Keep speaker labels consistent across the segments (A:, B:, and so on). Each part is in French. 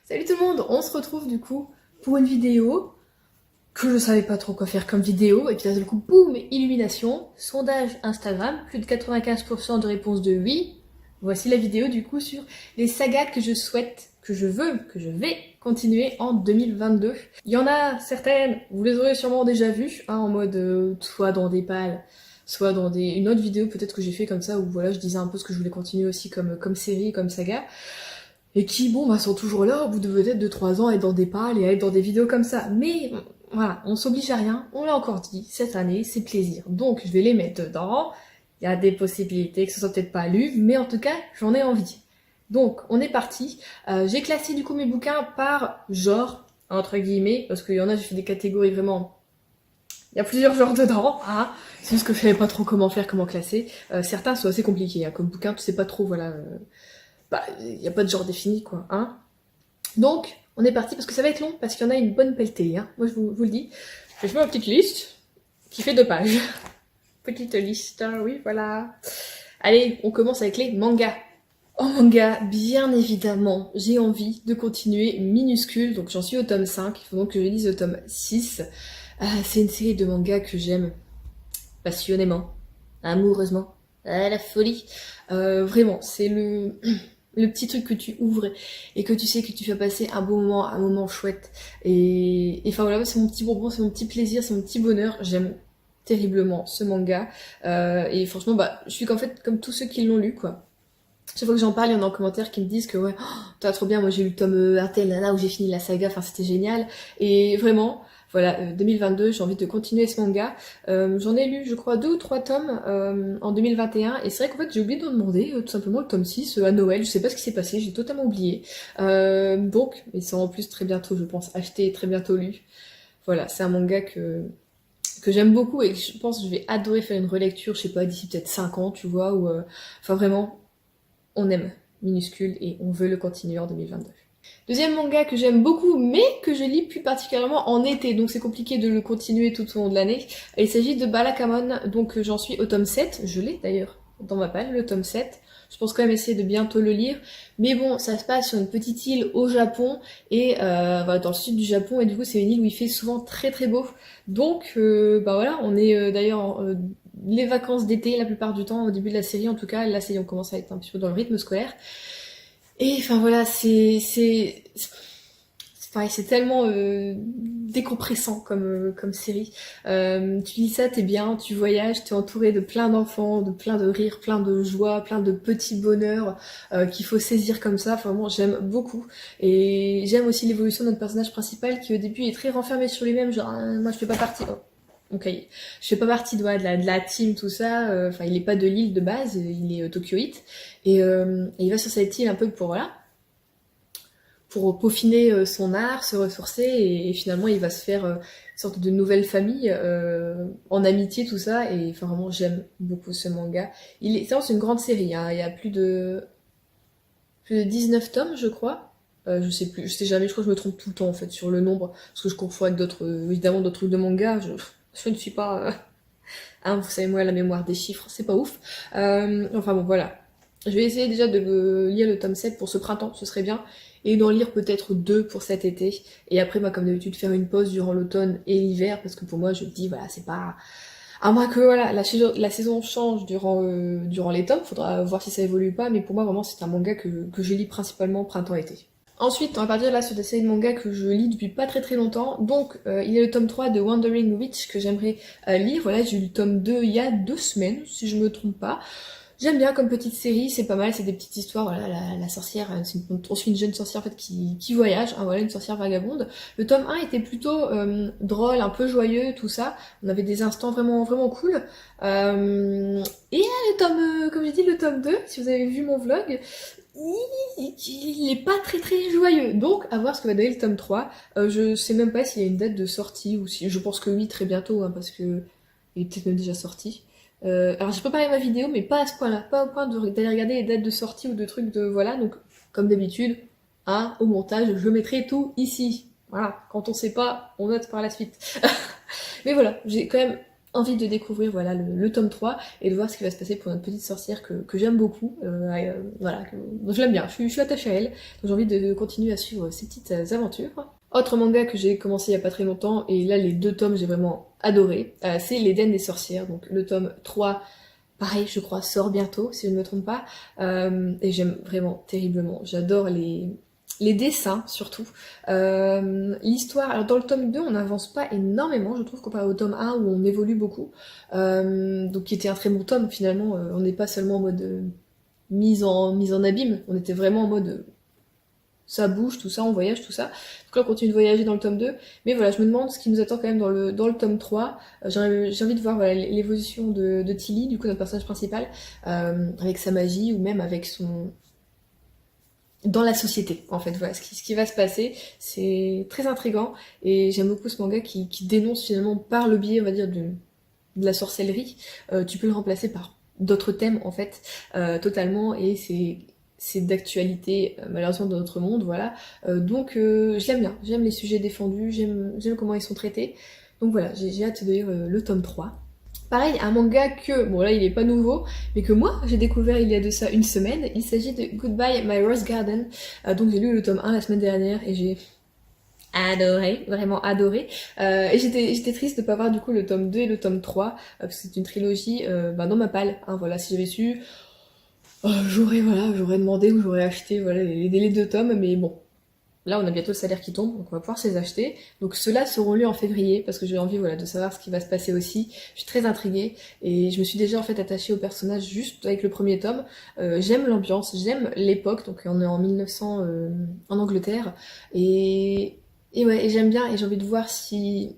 A: Salut tout le monde, on se retrouve du coup pour une vidéo que je savais pas trop quoi faire comme vidéo, et puis là du coup, boum, illumination, sondage Instagram, plus de 95% de réponses de oui. Voici la vidéo du coup sur les sagas que je souhaite, que je veux, que je vais continuer en 2022. Il y en a certaines, vous les aurez sûrement déjà vues, hein, en mode soit dans des pales, soit dans une autre vidéo peut-être que j'ai fait comme ça, où voilà, je disais un peu ce que je voulais continuer aussi comme série, comme saga. Et qui, bon, bah, sont toujours là au bout de peut-être 2-3 ans à être dans des pales et à être dans des vidéos comme ça. Mais voilà, on s'oblige à rien, on l'a encore dit, cette année, c'est plaisir. Donc je vais les mettre dedans. Il y a des possibilités que ce soit peut-être pas lu, mais en tout cas, j'en ai envie. Donc, on est parti. J'ai classé du coup mes bouquins par genre, entre guillemets, parce qu'il y en a, j'ai fait des catégories vraiment. Il y a plusieurs genres dedans, hein. C'est juste que je savais pas trop comment faire, comment classer. Certains sont assez compliqués, hein, comme bouquin, tu sais pas trop, voilà. Bah, il n'y a pas de genre défini, quoi, hein. Donc, on est parti, parce que ça va être long, parce qu'il y en a une bonne pelletée, hein. Moi, je vous le dis. Je fais ma petite liste, qui fait 2 pages. Petite liste, oui, voilà. Allez, on commence avec les mangas. En manga, bien évidemment, j'ai envie de continuer Minuscule, donc j'en suis au tome 5, il faut donc que je lise le tome 6. C'est une série de mangas que j'aime passionnément, amoureusement, à la folie. Vraiment, c'est le petit truc que tu ouvres et que tu sais que tu vas passer un bon moment, un moment chouette. Et enfin voilà, c'est mon petit bonbon, c'est mon petit plaisir, c'est mon petit bonheur. J'aime terriblement ce manga. Et franchement, bah, je suis qu'en fait comme tous ceux qui l'ont lu, quoi. Chaque fois que j'en parle, il y en a en commentaire qui me disent que ouais, oh, t'as trop bien, moi j'ai eu le tome RTL Nana où j'ai fini la saga, enfin c'était génial. Et vraiment, voilà, 2022, j'ai envie de continuer ce manga. J'en ai lu, je crois, 2 ou 3 tomes en 2021, et c'est vrai qu'en fait j'ai oublié de demander tout simplement le tome 6 à Noël, je sais pas ce qui s'est passé, j'ai totalement oublié. Donc, ils sont en plus très bientôt, je pense, achetés et très bientôt lus. Voilà, c'est un manga que j'aime beaucoup et que je pense que je vais adorer faire une relecture, je sais pas, d'ici peut-être 5 ans, tu vois, ou enfin vraiment, on aime Minuscule et on veut le continuer en 2022. Deuxième manga que j'aime beaucoup, mais que je lis plus particulièrement en été, donc c'est compliqué de le continuer tout au long de l'année. Il s'agit de Balakamon, donc j'en suis au tome 7, je l'ai d'ailleurs dans ma palle, le tome 7. Je pense quand même essayer de bientôt le lire. Mais bon, ça se passe sur une petite île au Japon, et voilà, dans le sud du Japon, et du coup c'est une île où il fait souvent très très beau. Donc bah voilà, on est d'ailleurs les vacances d'été la plupart du temps, au début de la série en tout cas. Là on commence à être un petit peu dans le rythme scolaire. Et enfin voilà, pareil, c'est tellement décompressant comme série. Tu lis ça, t'es bien, tu voyages, t'es entouré de plein d'enfants, de plein de rires, plein de joie, plein de petits bonheurs qu'il faut saisir comme ça. Enfin bon, j'aime beaucoup. Et j'aime aussi l'évolution de notre personnage principal qui au début est très renfermé sur lui-même, genre moi je fais pas partie. Oh. Ok, je fais pas partie de la team, tout ça. Enfin, il est pas de l'île de base, il est Tokyoïte. Et il va sur cette île un peu pour, voilà, pour peaufiner son art, se ressourcer, et finalement il va se faire une sorte de nouvelle famille en amitié, tout ça. Et enfin vraiment, j'aime beaucoup ce manga. C'est une grande série, hein. Il y a plus de 19 tomes, je crois. Je sais plus, je sais jamais, je crois que je me trompe tout le temps en fait sur le nombre, parce que je confonds avec d'autres, évidemment d'autres trucs de manga. Je ne suis pas. Hein, vous savez, moi, la mémoire des chiffres, c'est pas ouf. Enfin bon, voilà. Je vais essayer déjà de lire le tome 7 pour ce printemps, ce serait bien. Et d'en lire peut-être 2 pour cet été. Et après, moi, comme d'habitude, faire une pause durant l'automne et l'hiver, parce que pour moi, je me dis, voilà, c'est pas. À moins que voilà, la saison change durant les tomes, faudra voir si ça évolue ou pas, mais pour moi, vraiment, c'est un manga que je lis principalement printemps-été. Ensuite, on va partir là sur des séries de mangas que je lis depuis pas très très longtemps. Donc, il y a le tome 3 de Wandering Witch que j'aimerais lire. Voilà, j'ai eu le tome 2 il y a 2 semaines, si je me trompe pas. J'aime bien comme petite série, c'est pas mal, c'est des petites histoires. Voilà, la sorcière, on suit une jeune sorcière en fait qui voyage, hein, voilà, une sorcière vagabonde. Le tome 1 était plutôt drôle, un peu joyeux, tout ça. On avait des instants vraiment vraiment cool. Et le tome, comme j'ai dit, le tome 2, si vous avez vu mon vlog, il est pas très très joyeux. Donc, à voir ce que va donner le tome 3. Je sais même pas s'il y a une date de sortie, ou si. Je pense que oui, très bientôt, hein, parce que il est peut-être même déjà sorti. Alors, j'ai préparé ma vidéo, mais pas à ce point-là. Pas au point d'aller regarder les dates de sortie ou de trucs de. Voilà, donc, comme d'habitude, hein, au montage, je mettrai tout ici. Voilà, quand on sait pas, on note par la suite. Mais voilà, j'ai quand même envie de découvrir voilà le tome 3 et de voir ce qui va se passer pour notre petite sorcière que j'aime beaucoup, voilà, je l'aime bien, je suis attachée à elle, donc j'ai envie de continuer à suivre ces petites aventures. Autre manga que j'ai commencé il y a pas très longtemps, et là les 2 tomes j'ai vraiment adoré, c'est l'Éden des sorcières, donc le tome 3, pareil je crois, sort bientôt si je ne me trompe pas, et j'aime vraiment terriblement, j'adore les dessins surtout. L'histoire, alors dans le tome 2 on n'avance pas énormément je trouve comparé au tome 1 où on évolue beaucoup, donc qui était un très bon tome finalement, on n'est pas seulement en mode mise en abîme, on était vraiment en mode ça bouge, tout ça, on voyage, tout ça. Donc là, on continue de voyager dans le tome 2. Mais voilà, je me demande ce qui nous attend quand même dans le tome 3. J'ai envie de voir voilà, l'évolution de Tilly, du coup, notre personnage principal, avec sa magie, ou même avec son... dans la société, en fait. Voilà, ce qui va se passer, c'est très intriguant. Et j'aime beaucoup ce manga qui dénonce finalement par le biais, on va dire, de la sorcellerie. Tu peux le remplacer par d'autres thèmes, en fait, totalement. Et c'est d'actualité malheureusement dans notre monde, voilà. Donc je l'aime bien, j'aime les sujets défendus, j'aime comment ils sont traités. Donc voilà, j'ai hâte de lire le tome 3. Pareil, un manga que, bon là il est pas nouveau, mais que moi j'ai découvert il y a de ça une semaine, il s'agit de Goodbye My Rose Garden. Donc j'ai lu le tome 1 la semaine dernière et j'ai adoré, vraiment adoré. Et j'étais triste de pas voir du coup le tome 2 et le tome 3, parce que c'est une trilogie dans ma palle, hein, voilà, si j'avais su... j'aurais demandé ou j'aurais acheté voilà, les 2 tomes, mais bon, là on a bientôt le salaire qui tombe, donc on va pouvoir se les acheter. Donc ceux-là seront lus en février, parce que j'ai envie voilà, de savoir ce qui va se passer aussi. Je suis très intriguée, et je me suis déjà en fait attachée au personnage juste avec le premier tome. J'aime l'ambiance, j'aime l'époque, donc on est en 1900 en Angleterre, et ouais, et j'aime bien, et j'ai envie de voir si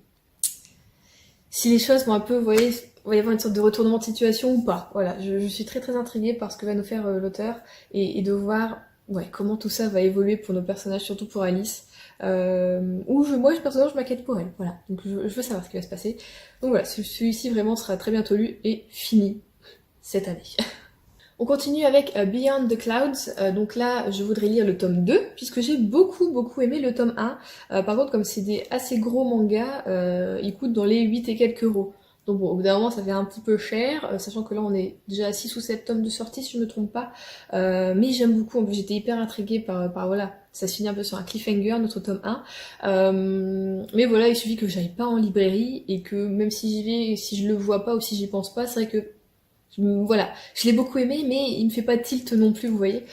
A: les choses vont un peu, vous voyez, il va y avoir une sorte de retournement de situation ou pas. Voilà, je suis très très intriguée par ce que va nous faire l'auteur et de voir ouais, comment tout ça va évoluer pour nos personnages, surtout pour Alice. Moi, personnellement, je m'inquiète pour elle. Voilà, donc je veux savoir ce qui va se passer. Donc voilà, celui-ci vraiment sera très bientôt lu et fini cette année. On continue avec Beyond the Clouds, donc là je voudrais lire le tome 2, puisque j'ai beaucoup aimé le tome 1. Par contre comme c'est des assez gros mangas, ils coûtent dans les 8 et quelques euros. Donc bon, au bout d'un moment ça fait un petit peu cher, sachant que là on est déjà à 6 ou 7 tomes de sortie si je ne me trompe pas. Mais j'aime beaucoup, en plus j'étais hyper intriguée par voilà, ça se finit un peu sur un cliffhanger, notre tome 1. Mais voilà, il suffit que j'aille pas en librairie, et que même si j'y vais, si je le vois pas ou si j'y pense pas, c'est vrai que voilà, je l'ai beaucoup aimé, mais il me fait pas tilt non plus, vous voyez.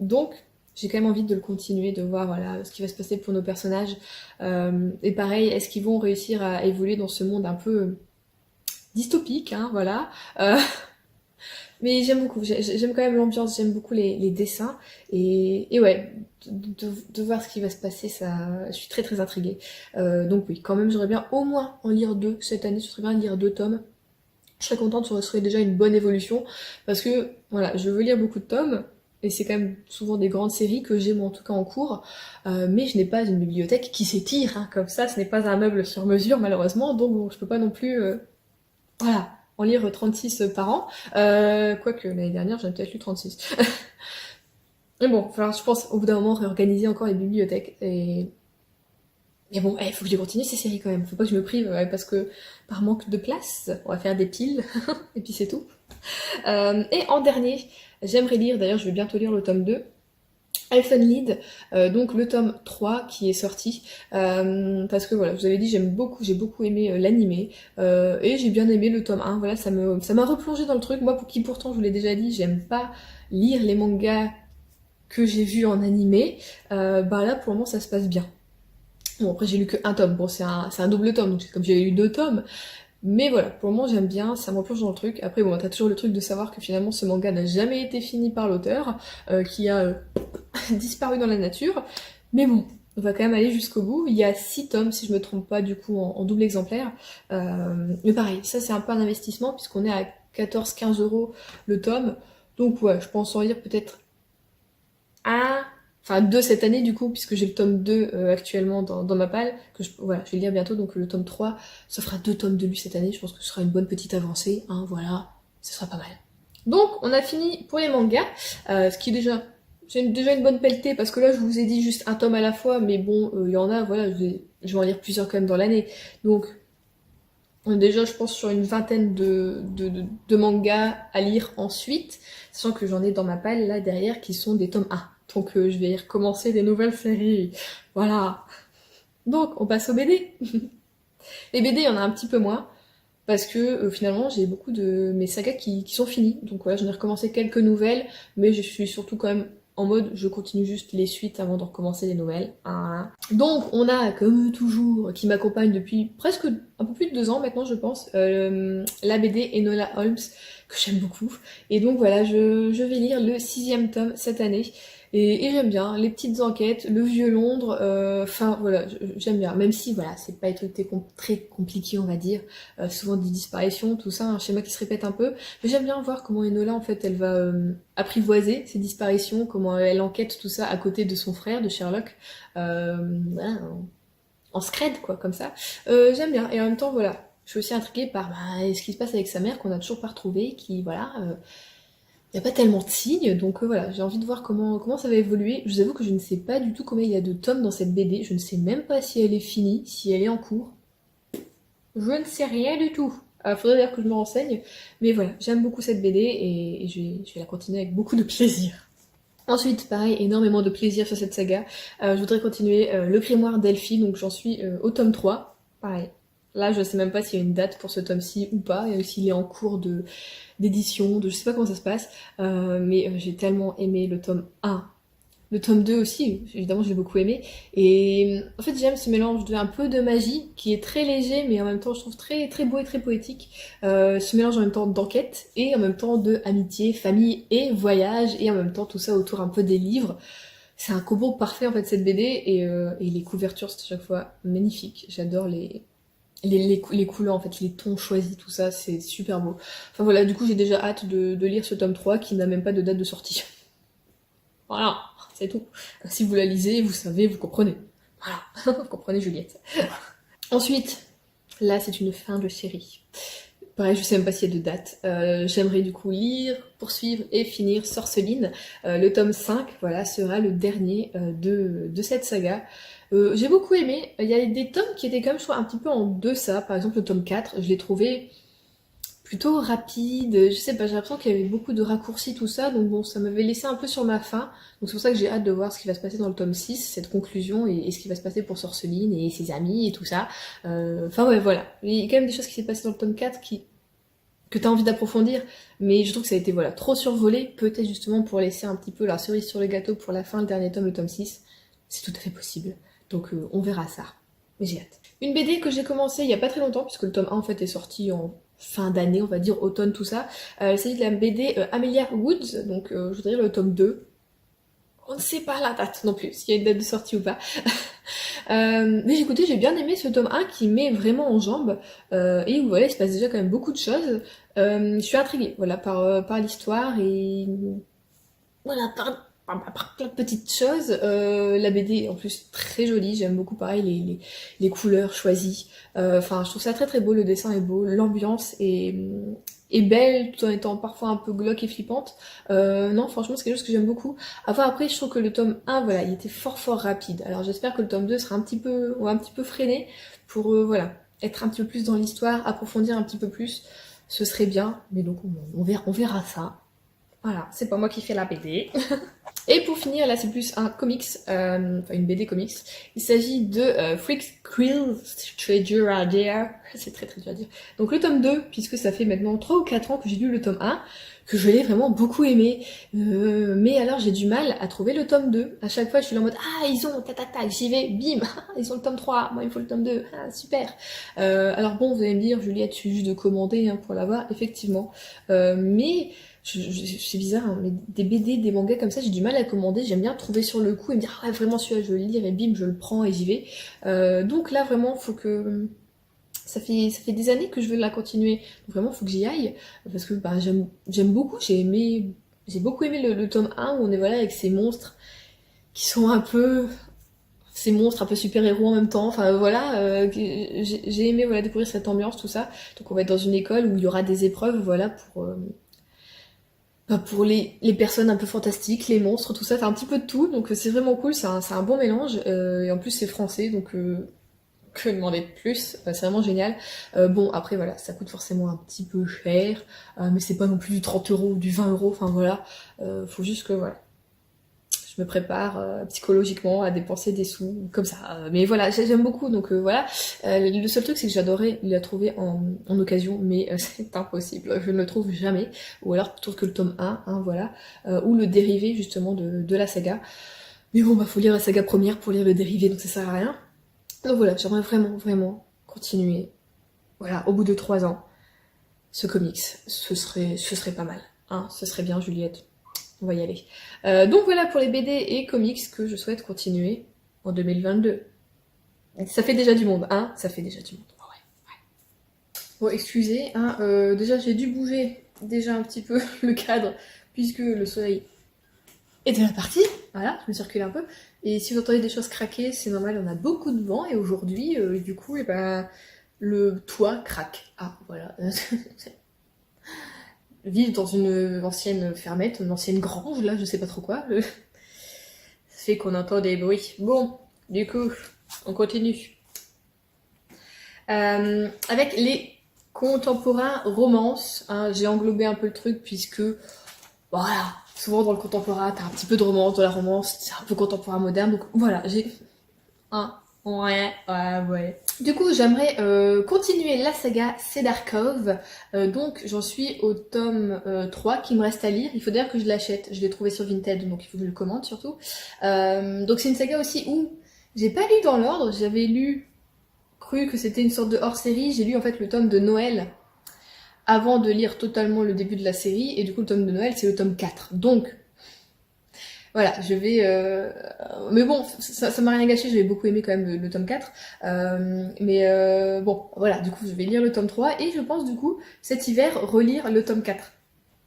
A: Donc, j'ai quand même envie de le continuer, de voir voilà ce qui va se passer pour nos personnages. Et pareil, est-ce qu'ils vont réussir à évoluer dans ce monde un peu dystopique, hein, voilà. Mais j'aime beaucoup, j'aime quand même l'ambiance, j'aime beaucoup les dessins. Et ouais, de voir ce qui va se passer, ça, je suis très très intriguée. Donc oui, quand même, j'aurais bien au moins en lire 2 cette année, je serais bien de lire 2 tomes. Je serais contente, ce serait déjà une bonne évolution, parce que voilà, je veux lire beaucoup de tomes, et c'est quand même souvent des grandes séries que j'ai moi en tout cas en cours, mais je n'ai pas une bibliothèque qui s'étire, hein, comme ça, ce n'est pas un meuble sur mesure malheureusement, donc bon, je peux pas non plus voilà, en lire 36 par an, quoique l'année dernière j'en ai peut-être lu 36. Mais bon, il va falloir, je pense, au bout d'un moment, réorganiser encore les bibliothèques, et... Mais bon, il faut que je continue ces séries quand même. Faut pas que je me prive, parce que par manque de place, on va faire des piles, et puis c'est tout. Et en dernier, j'aimerais lire, d'ailleurs je vais bientôt lire le tome 2, Elfen Lied, donc le tome 3 qui est sorti, parce que voilà, je vous avais dit, j'ai beaucoup aimé l'animé, et j'ai bien aimé le tome 1, voilà, ça m'a replongé dans le truc, moi pour qui pourtant, je vous l'ai déjà dit, j'aime pas lire les mangas que j'ai vus en animé, bah là pour le moment ça se passe bien. Bon, après j'ai lu que un tome, bon c'est un double tome, donc c'est comme j'avais lu 2 tomes, mais voilà, pour le moment j'aime bien, ça me replonge dans le truc. Après bon, t'as toujours le truc de savoir que finalement ce manga n'a jamais été fini par l'auteur, qui a disparu dans la nature, mais bon, on va quand même aller jusqu'au bout. Il y a 6 tomes si je me trompe pas du coup en double exemplaire, mais pareil, ça c'est un peu un investissement puisqu'on est à 14-15 euros le tome, donc ouais, je pense en lire peut-être un... Enfin, 2 cette année du coup, puisque j'ai le tome 2 actuellement dans ma palle, voilà, je vais le lire bientôt, donc le tome 3, ça fera 2 tomes de lui cette année, je pense que ce sera une bonne petite avancée, hein, voilà, ce sera pas mal. Donc, on a fini pour les mangas, ce qui est déjà une bonne pelletée, parce que là, je vous ai dit juste un tome à la fois, mais bon, il y en a, voilà, je vais en lire plusieurs quand même dans l'année, donc On est déjà, je pense, sur une vingtaine de mangas à lire ensuite, sachant que j'en ai dans ma palle là derrière qui sont des tomes 1. Donc je vais recommencer des nouvelles séries. Voilà. Donc on passe aux BD. Les BD, il y en a un petit peu moins, parce que finalement j'ai beaucoup de mes sagas qui sont finis. Donc voilà, j'en ai recommencé quelques nouvelles, mais je suis surtout quand même en mode je continue juste les suites avant de recommencer les nouvelles. Voilà. Donc on a, comme toujours, qui m'accompagne depuis presque un peu plus de 2 ans maintenant je pense, la BD Enola Holmes, que j'aime beaucoup. Et donc voilà, je vais lire le 6e tome cette année. Et j'aime bien les petites enquêtes, le vieux Londres, enfin voilà, j'aime bien. Même si voilà, c'est pas des trucs très compliqués on va dire, souvent des disparitions, tout ça, un schéma qui se répète un peu. Mais j'aime bien voir comment Enola en fait elle va apprivoiser ces disparitions, comment elle enquête tout ça à côté de son frère, de Sherlock, voilà, en scred quoi, comme ça. J'aime bien. Et en même temps voilà, je suis aussi intriguée par ce qui se passe avec sa mère qu'on a toujours pas retrouvée, qui voilà. Il n'y a pas tellement de signes, donc voilà, j'ai envie de voir comment ça va évoluer. Je vous avoue que je ne sais pas du tout combien il y a de tomes dans cette BD, je ne sais même pas si elle est finie, si elle est en cours. Je ne sais rien du tout. Faudrait d'ailleurs que je me renseigne, mais voilà, j'aime beaucoup cette BD et je vais la continuer avec beaucoup de plaisir. Ensuite, pareil, énormément de plaisir sur cette saga. Je voudrais continuer le grimoire d'Elphie, donc j'en suis au tome 3. Pareil. Là, je sais même pas s'il y a une date pour ce tome-ci ou pas, et s'il est en cours d'édition, je sais pas comment ça se passe, mais j'ai tellement aimé le tome 1. Le tome 2 aussi, évidemment, j'ai beaucoup aimé. Et en fait, j'aime ce mélange de un peu de magie, qui est très léger, mais en même temps, je trouve très, très beau et très poétique. Ce mélange en même temps d'enquête, et en même temps de amitié, famille et voyage, et en même temps tout ça autour un peu des livres. C'est un combo parfait, en fait, cette BD, et les couvertures, c'est à chaque fois magnifique. J'adore les couleurs, en fait, les tons choisis, tout ça, c'est super beau. Enfin voilà, du coup, j'ai déjà hâte de lire ce tome 3 qui n'a même pas de date de sortie. Voilà, c'est tout. Si vous la lisez, vous savez, vous comprenez. Voilà, vous comprenez Juliette. Ensuite, là, c'est une fin de série. Pareil, je sais même pas s'il y a de date. J'aimerais du coup lire, poursuivre et finir Sorceline. Le tome 5, voilà, sera le dernier de cette saga. J'ai beaucoup aimé. Il y a des tomes qui étaient quand même, je crois, un petit peu en deçà. Par exemple, le tome 4, je l'ai trouvé plutôt rapide. Je sais pas, j'ai l'impression qu'il y avait beaucoup de raccourcis, tout ça. Donc bon, ça m'avait laissé un peu sur ma faim. Donc c'est pour ça que j'ai hâte de voir ce qui va se passer dans le tome 6, cette conclusion, et ce qui va se passer pour Sorceline et ses amis et tout ça. Enfin ouais, voilà. Il y a quand même des choses qui s'est passées dans le tome 4 que t'as envie d'approfondir, mais je trouve que ça a été voilà trop survolé, peut-être justement pour laisser un petit peu la cerise sur le gâteau pour la fin, le dernier tome, le tome 6. C'est tout à fait possible. Donc on verra ça. Mais j'ai hâte. Une BD que j'ai commencé il y a pas très longtemps, puisque le tome 1 en fait est sorti en fin d'année, on va dire automne, tout ça. Il s'agit de la BD Amelia Woods, donc je voudrais dire le tome 2. On ne sait pas la date non plus, s'il y a une date de sortie ou pas. Mais écoutez, j'ai bien aimé ce tome 1 qui met vraiment en jambes, et où voilà, il se passe déjà quand même beaucoup de choses. Je suis intriguée, voilà, par l'histoire et voilà, par plein de petites choses. La BD est en plus très jolie, j'aime beaucoup pareil les couleurs choisies. Enfin, je trouve ça très très beau, le dessin est beau, l'ambiance est belle tout en étant parfois un peu glauque et flippante. Non, franchement, c'est quelque chose que j'aime beaucoup. Enfin, après, je trouve que le tome 1, voilà, il était fort fort rapide. Alors j'espère que le tome 2 sera un petit peu freiné pour, voilà, être un petit peu plus dans l'histoire, approfondir un petit peu plus. Ce serait bien, mais donc on verra ça. Voilà, c'est pas moi qui fais la BD. Et pour finir, là c'est plus un comics, enfin une BD comics. Il s'agit de Freaks Quill Treasure à dire. C'est très très dur à dire. Donc le tome 2, puisque ça fait maintenant 3 ou 4 ans que j'ai lu le tome 1, que je l'ai vraiment beaucoup aimé. Mais alors j'ai du mal à trouver le tome 2. À chaque fois je suis là en mode ah ils ont tac tac tac, j'y vais, bim, ils ont le tome 3, moi il me faut le tome 2, ah super. Alors bon vous allez me dire Juliette, il suffit juste de commander hein, pour l'avoir, effectivement. Mais c'est bizarre, hein, mais des BD, des mangas comme ça, j'ai du mal à commander. J'aime bien trouver sur le coup et me dire, ah ouais, vraiment celui-là, je veux le lire et bim, je le prends et j'y vais. Donc là, vraiment, faut que. Ça fait des années que je veux la continuer. Donc vraiment, faut que j'y aille. Parce que bah, j'aime beaucoup. J'ai beaucoup aimé le tome 1 où on est voilà avec ces monstres qui sont un peu. Ces monstres un peu super-héros en même temps. Enfin voilà, j'ai aimé voilà, découvrir cette ambiance, tout ça. Donc on va être dans une école où il y aura des épreuves, voilà, pour les personnes un peu fantastiques, les monstres, tout ça, t'as un petit peu de tout, donc c'est vraiment cool, c'est un bon mélange, et en plus c'est français, donc que demander de plus, c'est vraiment génial. Bon, après voilà, ça coûte forcément un petit peu cher, mais c'est pas non plus du 30 € ou du 20 €, enfin voilà. Faut juste que voilà, je me prépare psychologiquement à dépenser des sous comme ça. Mais voilà, j'aime beaucoup, donc voilà. Le seul truc, c'est que j'adorais la trouver en occasion, mais c'est impossible, je ne le trouve jamais. Ou alors plutôt que le tome 1, hein, voilà, ou le dérivé justement de la saga. Mais bon, bah faut lire la saga première pour lire le dérivé, donc ça sert à rien. Donc voilà, j'aimerais vraiment, vraiment continuer, voilà, au bout de 3 ans, ce comics. Ce serait pas mal, hein, ce serait bien, Juliette. On va y aller. Donc voilà pour les BD et comics que je souhaite continuer en 2022. Ça fait déjà du monde, hein, ça fait déjà du monde. Ouais, ouais. Bon, excusez, hein, déjà j'ai dû bouger déjà un petit peu le cadre, puisque le soleil est déjà parti. Voilà, je me circule un peu. Et si vous entendez des choses craquer, c'est normal, on a beaucoup de vent, et aujourd'hui, du coup, le toit craque. Ah, voilà. Vivre dans une ancienne fermette, une ancienne grange, là, je sais pas trop quoi. Ça fait qu'on entend des bruits. Bon, du coup, on continue. Avec les contemporains romances, hein, j'ai englobé un peu le truc puisque, voilà, souvent dans le contemporain, t'as un petit peu de romance, de la romance, c'est un peu contemporain moderne, donc voilà, j'ai un. Ouais, ouais, ouais. Du coup, j'aimerais continuer la saga Cedarcove. Donc, j'en suis au tome 3 qui me reste à lire. Il faut d'ailleurs que je l'achète. Je l'ai trouvé sur Vinted, donc il faut que je le commande surtout. Donc, c'est une saga aussi où j'ai pas lu dans l'ordre. J'avais cru que c'était une sorte de hors-série. J'ai lu en fait le tome de Noël avant de lire totalement le début de la série. Et du coup, le tome de Noël, c'est le tome 4. Donc, voilà, je vais... Mais bon, ça m'a rien gâché, j'avais beaucoup aimé quand même le tome 4. Bon, voilà, du coup, je vais lire le tome 3 et je pense, du coup, cet hiver, relire le tome 4.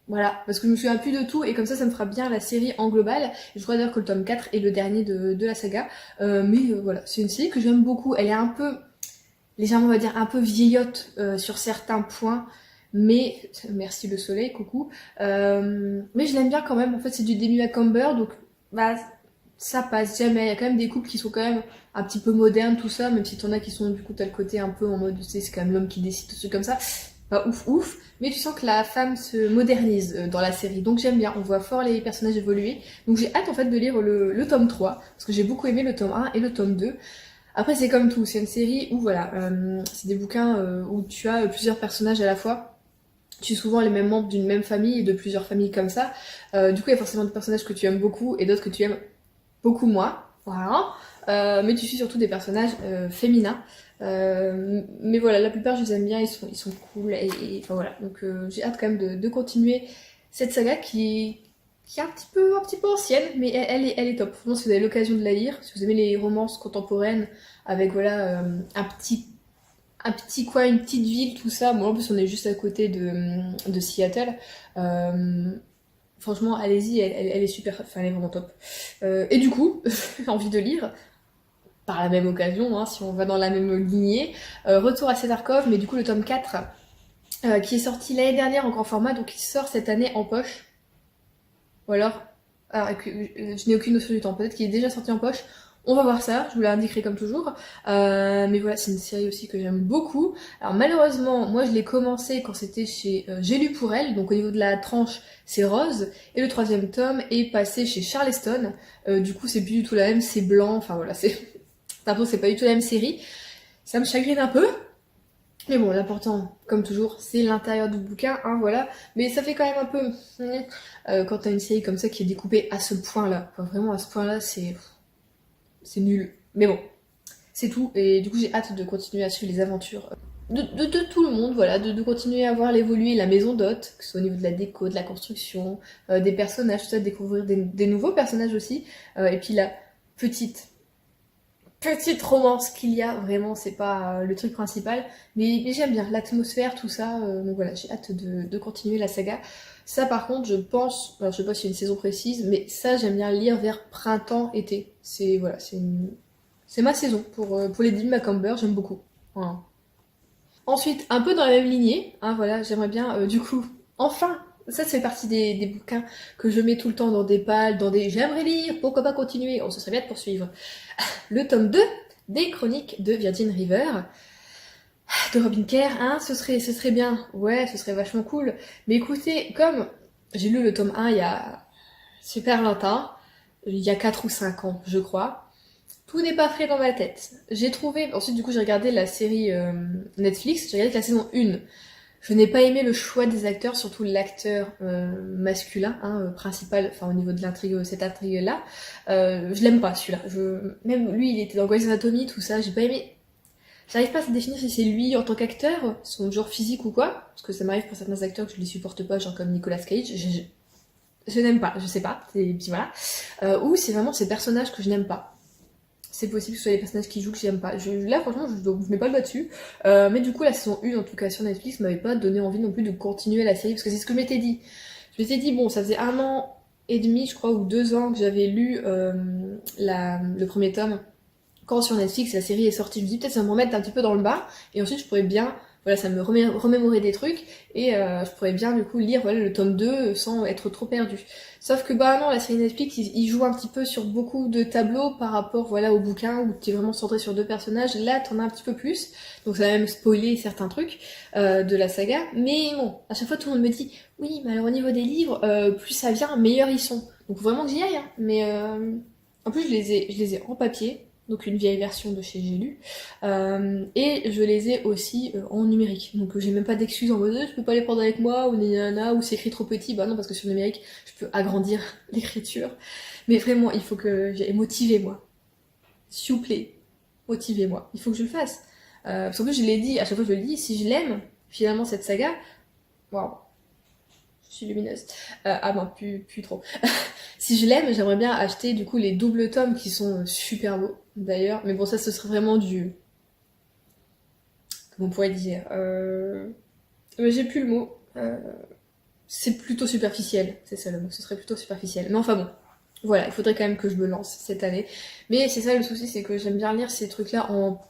A: Voilà, parce que je me souviens plus de tout et comme ça me fera bien la série en global. Je crois d'ailleurs que le tome 4 est le dernier de la saga. Voilà, c'est une série que j'aime beaucoup. Elle est un peu, légèrement, on va dire, un peu vieillotte sur certains points. Mais, merci le soleil, coucou. Mais je l'aime bien quand même. En fait, c'est du Demi Macomber, donc bah ça passe jamais. Il y a quand même des couples qui sont quand même un petit peu modernes, tout ça, même si t'en as qui sont du coup t'as le côté un peu en mode, tu sais, c'est quand même l'homme qui décide, tout ce comme ça. Pas ouf ouf, mais tu sens que la femme se modernise dans la série. Donc j'aime bien, on voit fort les personnages évoluer. Donc j'ai hâte en fait de lire le tome 3, parce que j'ai beaucoup aimé le tome 1 et le tome 2. Après c'est comme tout, c'est une série où voilà, c'est des bouquins où tu as plusieurs personnages à la fois. Tu es souvent les mêmes membres d'une même famille et de plusieurs familles comme ça. Du coup, il y a forcément des personnages que tu aimes beaucoup et d'autres que tu aimes beaucoup moins. Voilà. Mais tu suis surtout des personnages féminins. Mais voilà, la plupart je les aime bien, ils sont cool. Enfin voilà. Donc j'ai hâte quand même de continuer cette saga qui est un petit peu ancienne, mais elle est top. Franchement, si vous avez l'occasion de la lire, si vous aimez les romances contemporaines avec voilà un petit coin, une petite ville, tout ça. Bon, en plus, on est juste à côté de Seattle. Franchement, allez-y, elle est super, enfin, elle est vraiment top. Et du coup, j'ai envie de lire, par la même occasion, hein, si on va dans la même lignée, Retour à Cedarcove, mais du coup, le tome 4, qui est sorti l'année dernière en grand format, donc il sort cette année en poche. Ou alors je n'ai aucune notion du temps, peut-être qu'il est déjà sorti en poche. On va voir ça, je vous l'indiquerai comme toujours. Mais voilà, c'est une série aussi que j'aime beaucoup. Alors malheureusement, moi je l'ai commencé quand c'était chez J'ai lu pour elle, donc au niveau de la tranche c'est rose, et le troisième tome est passé chez Charleston. Du coup c'est plus du tout la même, c'est blanc, enfin voilà, c'est pas du tout la même série. Ça me chagrine un peu, mais bon, l'important, comme toujours, c'est l'intérieur du bouquin, hein, voilà. Mais ça fait quand même un peu... quand t'as une série comme ça qui est découpée à ce point-là. Enfin, vraiment, à ce point-là, c'est nul. Mais bon, c'est tout. Et du coup, j'ai hâte de continuer à suivre les aventures de tout le monde, voilà. De continuer à voir l'évoluer, la maison d'hôte, que ce soit au niveau de la déco, de la construction, des personnages, tout ça, de découvrir des nouveaux personnages aussi. Et puis la petite romance qu'il y a, vraiment, c'est pas le truc principal, mais j'aime bien l'atmosphère, tout ça, donc voilà, j'ai hâte de continuer la saga. Ça par contre, je pense, alors je sais pas s'il y a une saison précise, mais ça j'aime bien lire vers printemps-été. C'est voilà, c'est ma saison pour les Demi Macomber, j'aime beaucoup. Voilà. Ensuite, un peu dans la même lignée, hein, voilà, j'aimerais bien, du coup, enfin, ça fait partie des bouquins que je mets tout le temps dans des pales, dans des j'aimerais lire, pourquoi pas continuer, oh, ce serait bien de poursuivre. Le tome 2 des chroniques de Virgin River, de Robin Kerr, hein, ce serait bien, ouais, ce serait vachement cool. Mais écoutez, comme j'ai lu le tome 1 il y a super longtemps, il y a 4 ou 5 ans, je crois, tout n'est pas frais dans ma tête. J'ai trouvé, ensuite du coup j'ai regardé la série Netflix, j'ai regardé que la saison 1. Je n'ai pas aimé le choix des acteurs, surtout l'acteur masculin, hein, principal, enfin au niveau de l'intrigue, cette intrigue-là. Je l'aime pas celui-là. Même lui, il était dans Grey's Anatomy, tout ça, j'ai pas aimé. J'arrive pas à se définir si c'est lui en tant qu'acteur, son genre physique ou quoi, parce que ça m'arrive pour certains acteurs que je les supporte pas, genre comme Nicolas Cage. Je n'aime pas, je sais pas, et puis voilà. Ou c'est vraiment ces personnages que je n'aime pas. C'est possible que ce soit les personnages qui jouent que j'aime pas. Là, franchement, je mets pas le doigt dessus. Mais du coup, la saison 1, en tout cas sur Netflix, m'avait pas donné envie non plus de continuer la série, parce que c'est ce que je m'étais dit. Je m'étais dit, bon, ça faisait 1 an et demi, je crois, ou 2 ans que j'avais lu le premier tome. Quand sur Netflix la série est sortie, je me dis peut-être ça va me remettre un petit peu dans le bas, et ensuite je pourrais bien, voilà, ça me remémorer des trucs, et je pourrais bien du coup lire voilà, le tome 2 sans être trop perdu. Sauf que bah non, la série Netflix, il joue un petit peu sur beaucoup de tableaux par rapport voilà, au bouquin, où t'es vraiment centré sur 2 personnages, là t'en as un petit peu plus, donc ça va même spoiler certains trucs de la saga, mais bon, à chaque fois tout le monde me dit, oui, mais alors au niveau des livres, plus ça vient, meilleurs ils sont. Donc faut vraiment que j'y aille, hein. Mais en plus je les ai en papier, donc une vieille version de chez J'ai lu, et je les ai aussi en numérique, donc j'ai même pas d'excuses en mode je peux pas les prendre avec moi, ou nanana, ou c'est écrit trop petit, bah non, parce que sur le numérique je peux agrandir l'écriture, mais vraiment il faut que j'ai motivé moi, s'il vous plaît, motivez-moi, il faut que je le fasse, parce qu'en plus je l'ai dit, à chaque fois je le dis, si je l'aime, finalement cette saga, waouh, je suis lumineuse, ah bon, plus trop. Si je l'aime, j'aimerais bien acheter du coup les doubles tomes qui sont super beaux d'ailleurs. Mais bon, ça ce serait vraiment du. Comment on pourrait dire mais j'ai plus le mot. C'est plutôt superficiel, c'est ça le mot. Ce serait plutôt superficiel. Mais enfin bon, voilà, il faudrait quand même que je me lance cette année. Mais c'est ça le souci, c'est que j'aime bien lire ces trucs-là en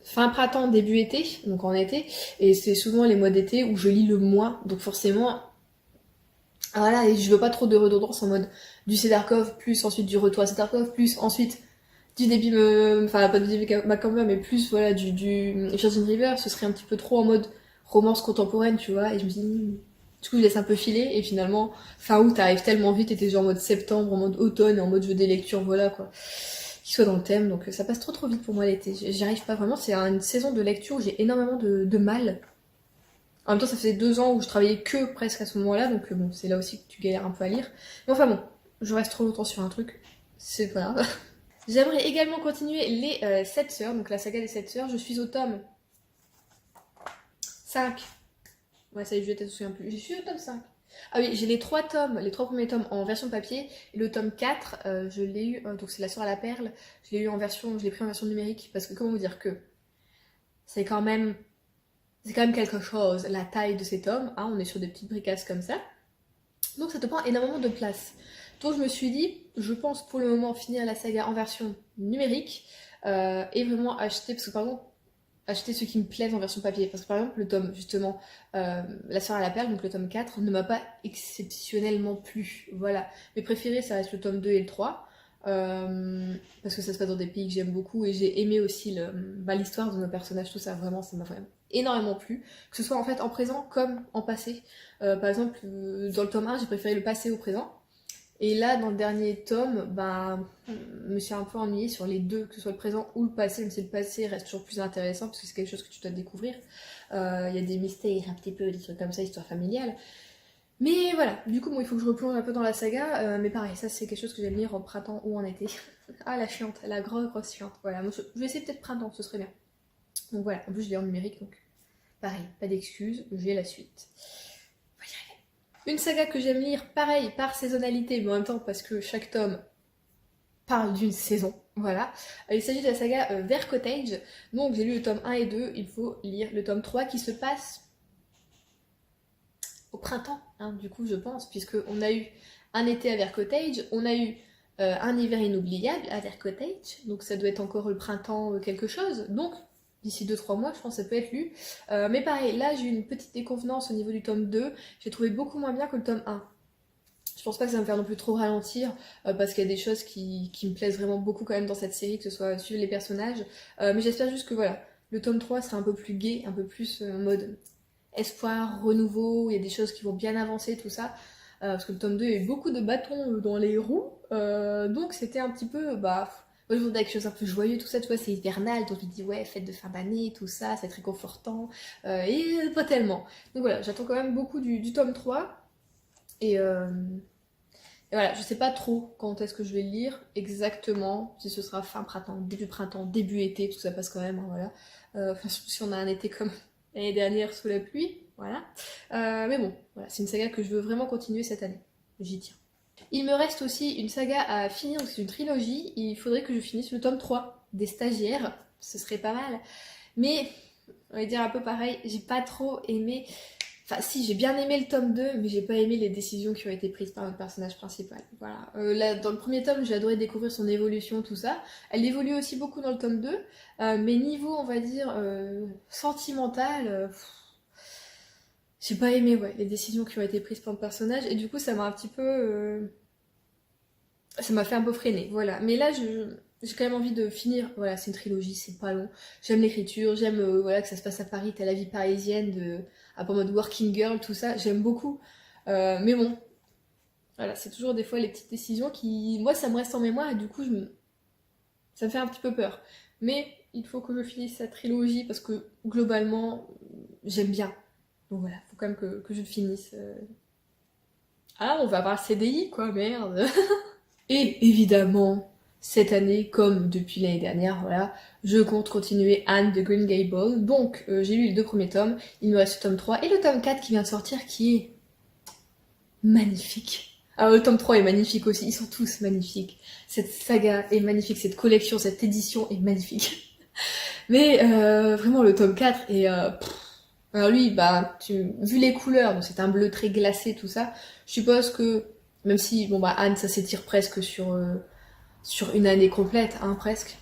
A: fin printemps, début été, donc en été. Et c'est souvent les mois d'été où je lis le moins. Donc forcément, voilà, et je veux pas trop de redondance en mode du Cédarkov, plus ensuite du retour à Cédarkov, plus ensuite du début, enfin pas du début Macamber, mais plus voilà du Virgin River, ce serait un petit peu trop en mode romance contemporaine, tu vois, et je me dis, du coup je laisse un peu filer, et finalement, fin août t'arrives tellement vite, et t'es genre en mode septembre, en mode automne, et en mode je veux des lectures, voilà quoi, qui soient dans le thème, donc ça passe trop vite pour moi l'été, j'y arrive pas vraiment, c'est une saison de lecture où j'ai énormément de mal. En même temps, ça faisait 2 ans où je travaillais que presque à ce moment-là, donc bon, c'est là aussi que tu galères un peu à lire. Mais enfin bon, je reste trop longtemps sur un truc, c'est pas grave. J'aimerais également continuer les 7 sœurs, donc la saga des 7 sœurs. Je suis au tome 5. Ouais, ça y est, je ne me souviens plus. Je suis au tome 5. Ah oui, j'ai les 3 tomes, les 3 premiers tomes en version papier. Et le tome 4, je l'ai eu, donc c'est La Sœur à la Perle. Je l'ai eu en version, je l'ai pris en version numérique. Parce que comment vous dire que c'est quand même quelque chose, la taille de ces tomes. Hein, on est sur des petites bricasses comme ça. Donc ça te prend énormément de place. Donc je me suis dit, je pense pour le moment finir la saga en version numérique et vraiment acheter, parce que par exemple, acheter ce qui me plaise en version papier. Parce que par exemple, le tome, justement, La Sœur à la Perle, donc le tome 4, ne m'a pas exceptionnellement plu. Voilà. Mes préférés, ça reste le tome 2 et le 3. Parce que ça se passe dans des pays que j'aime beaucoup et j'ai aimé aussi l'histoire de nos personnages, tout ça, vraiment, ça m'a vraiment énormément plu. Que ce soit en fait en présent comme en passé. Par exemple, dans le tome 1, j'ai préféré le passé au présent. Et là, dans le dernier tome, je me suis un peu ennuyée sur les deux, que ce soit le présent ou le passé, même si le passé reste toujours plus intéressant, parce que c'est quelque chose que tu dois découvrir. Il y a des mystères, un petit peu, des trucs comme ça, histoire familiale. Mais voilà, du coup, bon, il faut que je replonge un peu dans la saga, mais pareil, ça c'est quelque chose que j'aime lire en printemps ou en été. Ah, la chiante, la grosse chiante. Voilà, moi, je vais essayer peut-être printemps, ce serait bien. Donc voilà, en plus je l'ai en numérique, donc pareil, pas d'excuses, j'ai la suite. Une saga que j'aime lire, pareil, par saisonnalité, mais en même temps parce que chaque tome parle d'une saison, voilà. Il s'agit de la saga Vert Cottage, donc j'ai lu le tome 1 et 2, il faut lire le tome 3 qui se passe au printemps, hein, du coup je pense, puisqu'on a eu un été à Vert Cottage, on a eu un hiver inoubliable à Vert Cottage, donc ça doit être encore le printemps quelque chose, donc d'ici 2-3 mois, je pense que ça peut être lu. Mais pareil, là j'ai eu une petite déconvenance au niveau du tome 2, j'ai trouvé beaucoup moins bien que le tome 1. Je pense pas que ça va me faire non plus trop ralentir, parce qu'il y a des choses qui me plaisent vraiment beaucoup quand même dans cette série, que ce soit suivre les personnages. Mais j'espère juste que voilà, le tome 3 sera un peu plus gai, un peu plus en mode espoir, renouveau, il y a des choses qui vont bien avancer, tout ça. Parce que le tome 2, il y a eu beaucoup de bâtons dans les roues, donc c'était un petit peu, bah, moi je voudrais quelque chose un peu joyeux, tout ça, tu vois, c'est hivernal, donc je me dis, ouais, fête de fin d'année, tout ça, c'est très confortant, et pas tellement. Donc voilà, j'attends quand même beaucoup du tome 3, et, euh, et voilà, je sais pas trop quand est-ce que je vais le lire exactement, si ce sera fin printemps, début été, tout ça passe quand même, hein, voilà. Enfin, surtout si on a un été comme l'année dernière sous la pluie, voilà. Mais bon, voilà, c'est une saga que je veux vraiment continuer cette année. J'y tiens. Il me reste aussi une saga à finir, donc c'est une trilogie. Il faudrait que je finisse le tome 3 des stagiaires, ce serait pas mal. Mais, on va dire un peu pareil, j'ai pas trop aimé. Enfin, si, j'ai bien aimé le tome 2, mais j'ai pas aimé les décisions qui ont été prises par notre personnage principal. Voilà. Là, dans le premier tome, j'ai adoré découvrir son évolution, tout ça. Elle évolue aussi beaucoup dans le tome 2, mais niveau, on va dire, sentimental, j'ai pas aimé, ouais, les décisions qui ont été prises par le personnage, et du coup, ça m'a un petit peu... ça m'a fait un peu freiner, voilà. Mais là, j'ai quand même envie de finir. Voilà, c'est une trilogie, c'est pas long. J'aime l'écriture, j'aime voilà, que ça se passe à Paris, t'as la vie parisienne, un peu en mode working girl, tout ça, j'aime beaucoup. Mais bon, voilà, c'est toujours des fois les petites décisions qui, moi, ça me reste en mémoire et du coup, ça me fait un petit peu peur. Mais il faut que je finisse cette trilogie parce que globalement, j'aime bien. Donc voilà, faut quand même que je le finisse. Ah, on va avoir le CDI, quoi, merde. Et évidemment, cette année, comme depuis l'année dernière, voilà, je compte continuer Anne de Green Gables. Donc, j'ai lu les 2 premiers tomes, il me reste le tome 3 et le tome 4 qui vient de sortir, qui est magnifique. Ah, le tome 3 est magnifique aussi, ils sont tous magnifiques. Cette saga est magnifique, cette collection, cette édition est magnifique. Mais vraiment, le tome 4 est... alors lui, bah, vu les couleurs, donc c'est un bleu très glacé, tout ça, je suppose que, même si, bon bah, Anne, ça s'étire presque sur une année complète, hein, presque,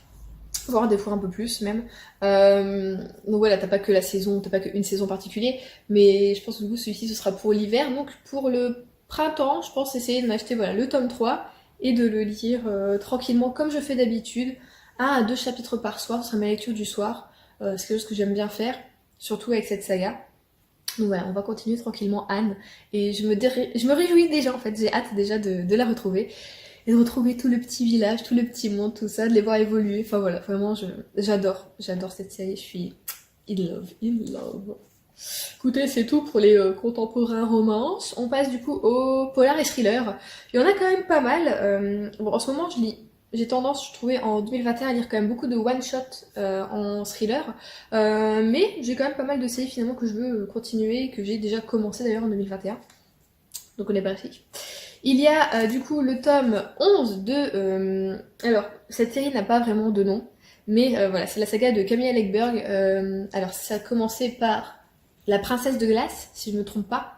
A: voire des fois un peu plus même. Donc voilà, t'as pas que la saison, t'as pas qu'une saison particulière, mais je pense que du coup celui-ci ce sera pour l'hiver, donc pour le printemps, je pense essayer de m'acheter voilà, le tome 3 et de le lire tranquillement comme je fais d'habitude, 1 à 2 chapitres par soir, ce sera ma lecture du soir, c'est quelque chose que j'aime bien faire, surtout avec cette saga. Donc voilà, on va continuer tranquillement Anne, et je me réjouis déjà en fait, j'ai hâte déjà de la retrouver et de retrouver tout le petit village, tout le petit monde, tout ça, de les voir évoluer. Enfin voilà, vraiment, j'adore cette série, je suis in love. Écoutez, c'est tout pour les contemporains romances. On passe du coup au polar et thriller. Il y en a quand même pas mal. Bon, en ce moment, j'ai tendance, je trouvais, en 2021 à lire quand même beaucoup de one-shot en thriller. Mais j'ai quand même pas mal de séries finalement que je veux continuer, que j'ai déjà commencé d'ailleurs en 2021. Donc on est parti. Il y a du coup le tome 11 de... alors, cette série n'a pas vraiment de nom, mais voilà, c'est la saga de Camilla Läckberg. Alors, ça a commencé par La Princesse de Glace, si je ne me trompe pas.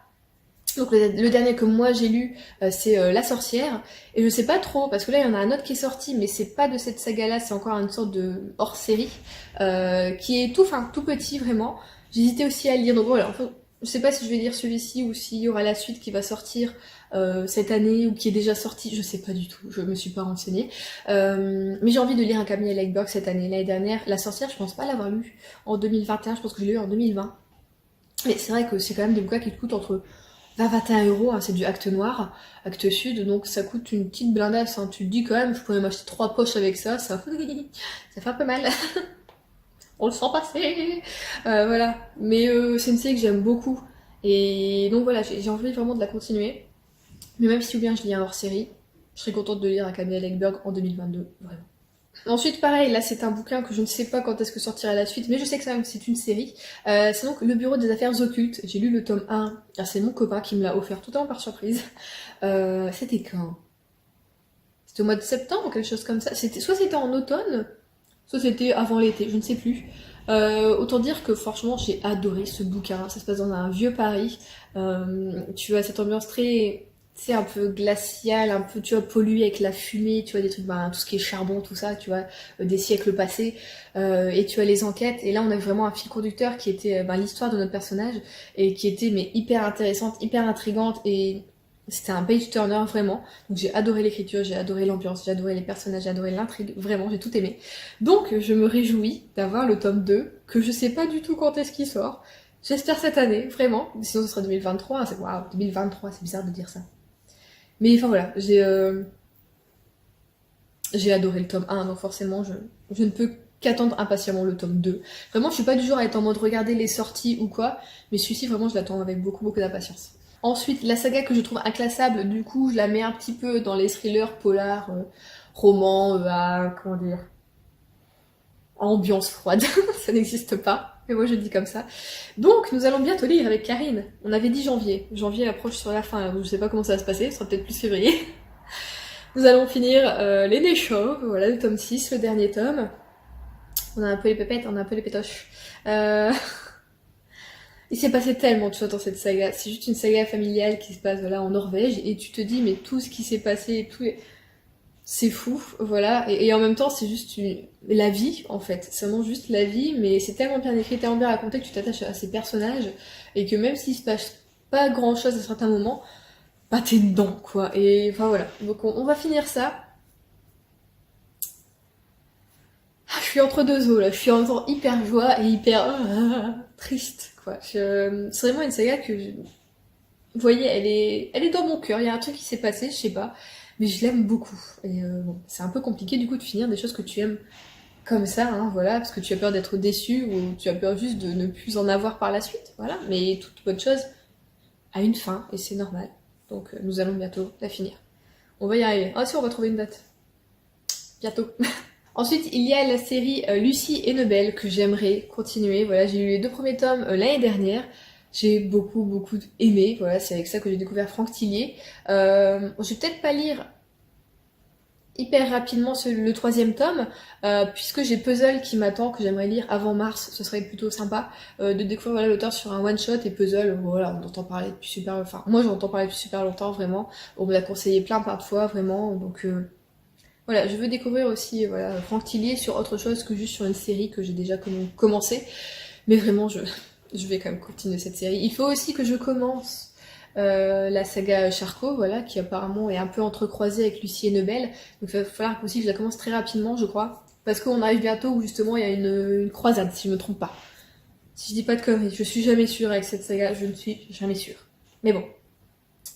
A: Donc le dernier que moi j'ai lu, c'est La Sorcière. Et je sais pas trop, parce que là il y en a un autre qui est sorti, mais c'est pas de cette saga-là, c'est encore une sorte de hors-série, qui est tout petit vraiment. J'hésitais aussi à le lire, donc voilà, enfin, je sais pas si je vais lire celui-ci ou s'il y aura la suite qui va sortir cette année ou qui est déjà sortie, je sais pas du tout, je me suis pas renseignée. Mais j'ai envie de lire un Camilla Läckberg cette année. L'année dernière, La Sorcière, je pense pas l'avoir lu en 2021, je pense que je l'ai lu en 2020. Mais c'est vrai que c'est quand même des bouquins qui coûtent entre 20-21 €, hein, c'est du acte noir, acte sud, donc ça coûte une petite blindasse, hein. Tu te dis quand même, je pourrais m'acheter 3 poches avec ça, ça fait un peu mal. On le sent passer. Voilà. Mais c'est une série que j'aime beaucoup. Et donc voilà, j'ai envie vraiment de la continuer. Mais même si ou bien je lis un hors-série, je serais contente de lire un Camilla Läckberg en 2022, vraiment. Ensuite, pareil, là c'est un bouquin que je ne sais pas quand est-ce que sortira la suite, mais je sais que c'est une série. C'est donc Le Bureau des Affaires Occultes. J'ai lu le tome 1. Ah, c'est mon copain qui me l'a offert totalement par surprise. C'était quand? C'était au mois de septembre ou quelque chose comme ça. Soit c'était en automne, soit c'était avant l'été, je ne sais plus. Autant dire que franchement j'ai adoré ce bouquin. Ça se passe dans un vieux Paris. Tu as cette ambiance très, tu sais, un peu glaciale, un peu, tu vois, polluée avec la fumée, tu vois, des trucs, ben, tout ce qui est charbon, tout ça, tu vois, des siècles passés. Et tu as les enquêtes. Et là on a vraiment un fil conducteur qui était ben, l'histoire de notre personnage et qui était mais hyper intéressante, hyper intrigante et C'était un page turner vraiment. Donc j'ai adoré l'écriture, j'ai adoré l'ambiance, j'ai adoré les personnages, j'ai adoré l'intrigue, vraiment j'ai tout aimé. Donc je me réjouis d'avoir le tome 2, que je sais pas du tout quand est-ce qu'il sort. J'espère cette année, vraiment. Sinon ce sera 2023, c'est waouh, 2023, c'est bizarre de dire ça. Mais enfin voilà, j'ai adoré le tome 1, donc forcément je ne peux qu'attendre impatiemment le tome 2. Vraiment je suis pas du genre à être en mode regarder les sorties ou quoi, mais celui-ci vraiment je l'attends avec beaucoup d'impatience. Ensuite, la saga que je trouve inclassable, du coup, je la mets un petit peu dans les thrillers polars, romans, comment dire, ambiance froide. Ça n'existe pas, mais moi je dis comme ça. Donc, nous allons bientôt lire avec Karine. On avait dit janvier. Janvier approche sur la fin, donc je sais pas comment ça va se passer, ce sera peut-être plus février. Nous allons finir Les Nez Chauves, voilà, le tome 6, le dernier tome. On a un peu les pépettes, on a un peu les pétoches. Il s'est passé tellement de choses dans cette saga. C'est juste une saga familiale qui se passe voilà, en Norvège et tu te dis mais tout ce qui s'est passé, c'est fou, voilà. Et en même temps c'est juste la vie en fait. C'est vraiment juste la vie, mais c'est tellement bien écrit, tellement bien raconté que tu t'attaches à ces personnages et que même s'il se passe pas grand chose à certains moments, bah t'es dedans quoi. Et enfin voilà. Donc on va finir ça. Ah, je suis entre deux eaux là. Je suis en temps hyper joie et hyper triste quoi. C'est vraiment une saga que vous voyez, elle est dans mon cœur. Il y a un truc qui s'est passé, je sais pas, mais je l'aime beaucoup. Et bon, c'est un peu compliqué du coup de finir des choses que tu aimes comme ça, hein, voilà, parce que tu as peur d'être déçu ou tu as peur juste de ne plus en avoir par la suite, voilà. Mais toute bonne chose a une fin et c'est normal. Donc nous allons bientôt la finir. On va y arriver. Ah si, on va trouver une date. Bientôt. Ensuite, il y a la série Lucie et Nebel que j'aimerais continuer. Voilà, j'ai lu les 2 premiers tomes l'année dernière. J'ai beaucoup aimé. Voilà, c'est avec ça que j'ai découvert Franck Tillier. Je vais peut-être pas lire hyper rapidement le 3e tome, puisque j'ai Puzzle qui m'attend, que j'aimerais lire avant mars. Ce serait plutôt sympa de découvrir voilà, l'auteur sur un one-shot et Puzzle. Voilà, on entend parler depuis super... Enfin, moi j'en entends parler depuis super longtemps, vraiment. On me l'a conseillé plein de fois, vraiment. Donc... Voilà, je veux découvrir aussi voilà, Franck Tillier sur autre chose que juste sur une série que j'ai déjà commencé. Mais vraiment, je vais quand même continuer cette série. Il faut aussi que je commence la saga Charcot, voilà, qui apparemment est un peu entrecroisée avec Lucie et Nebel. Donc il va falloir aussi que je la commence très rapidement, je crois. Parce qu'on arrive bientôt où justement il y a une croisade, si je me trompe pas. Si je dis pas de conneries, je suis jamais sûre avec cette saga, je ne suis jamais sûre. Mais bon,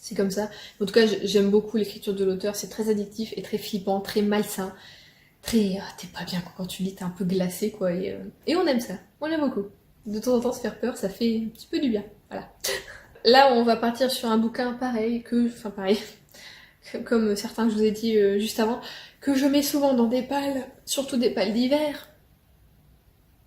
A: c'est comme ça. En tout cas, j'aime beaucoup l'écriture de l'auteur. C'est très addictif et très flippant, très malsain. Très... t'es pas bien quand tu lis, t'es un peu glacé, quoi. Et on aime ça. On aime beaucoup. De temps en temps, se faire peur, ça fait un petit peu du bien. Voilà. Là, on va partir sur un bouquin pareil Enfin, pareil. Comme certains que je vous ai dit juste avant. Que je mets souvent dans des pales. Surtout des pales d'hiver.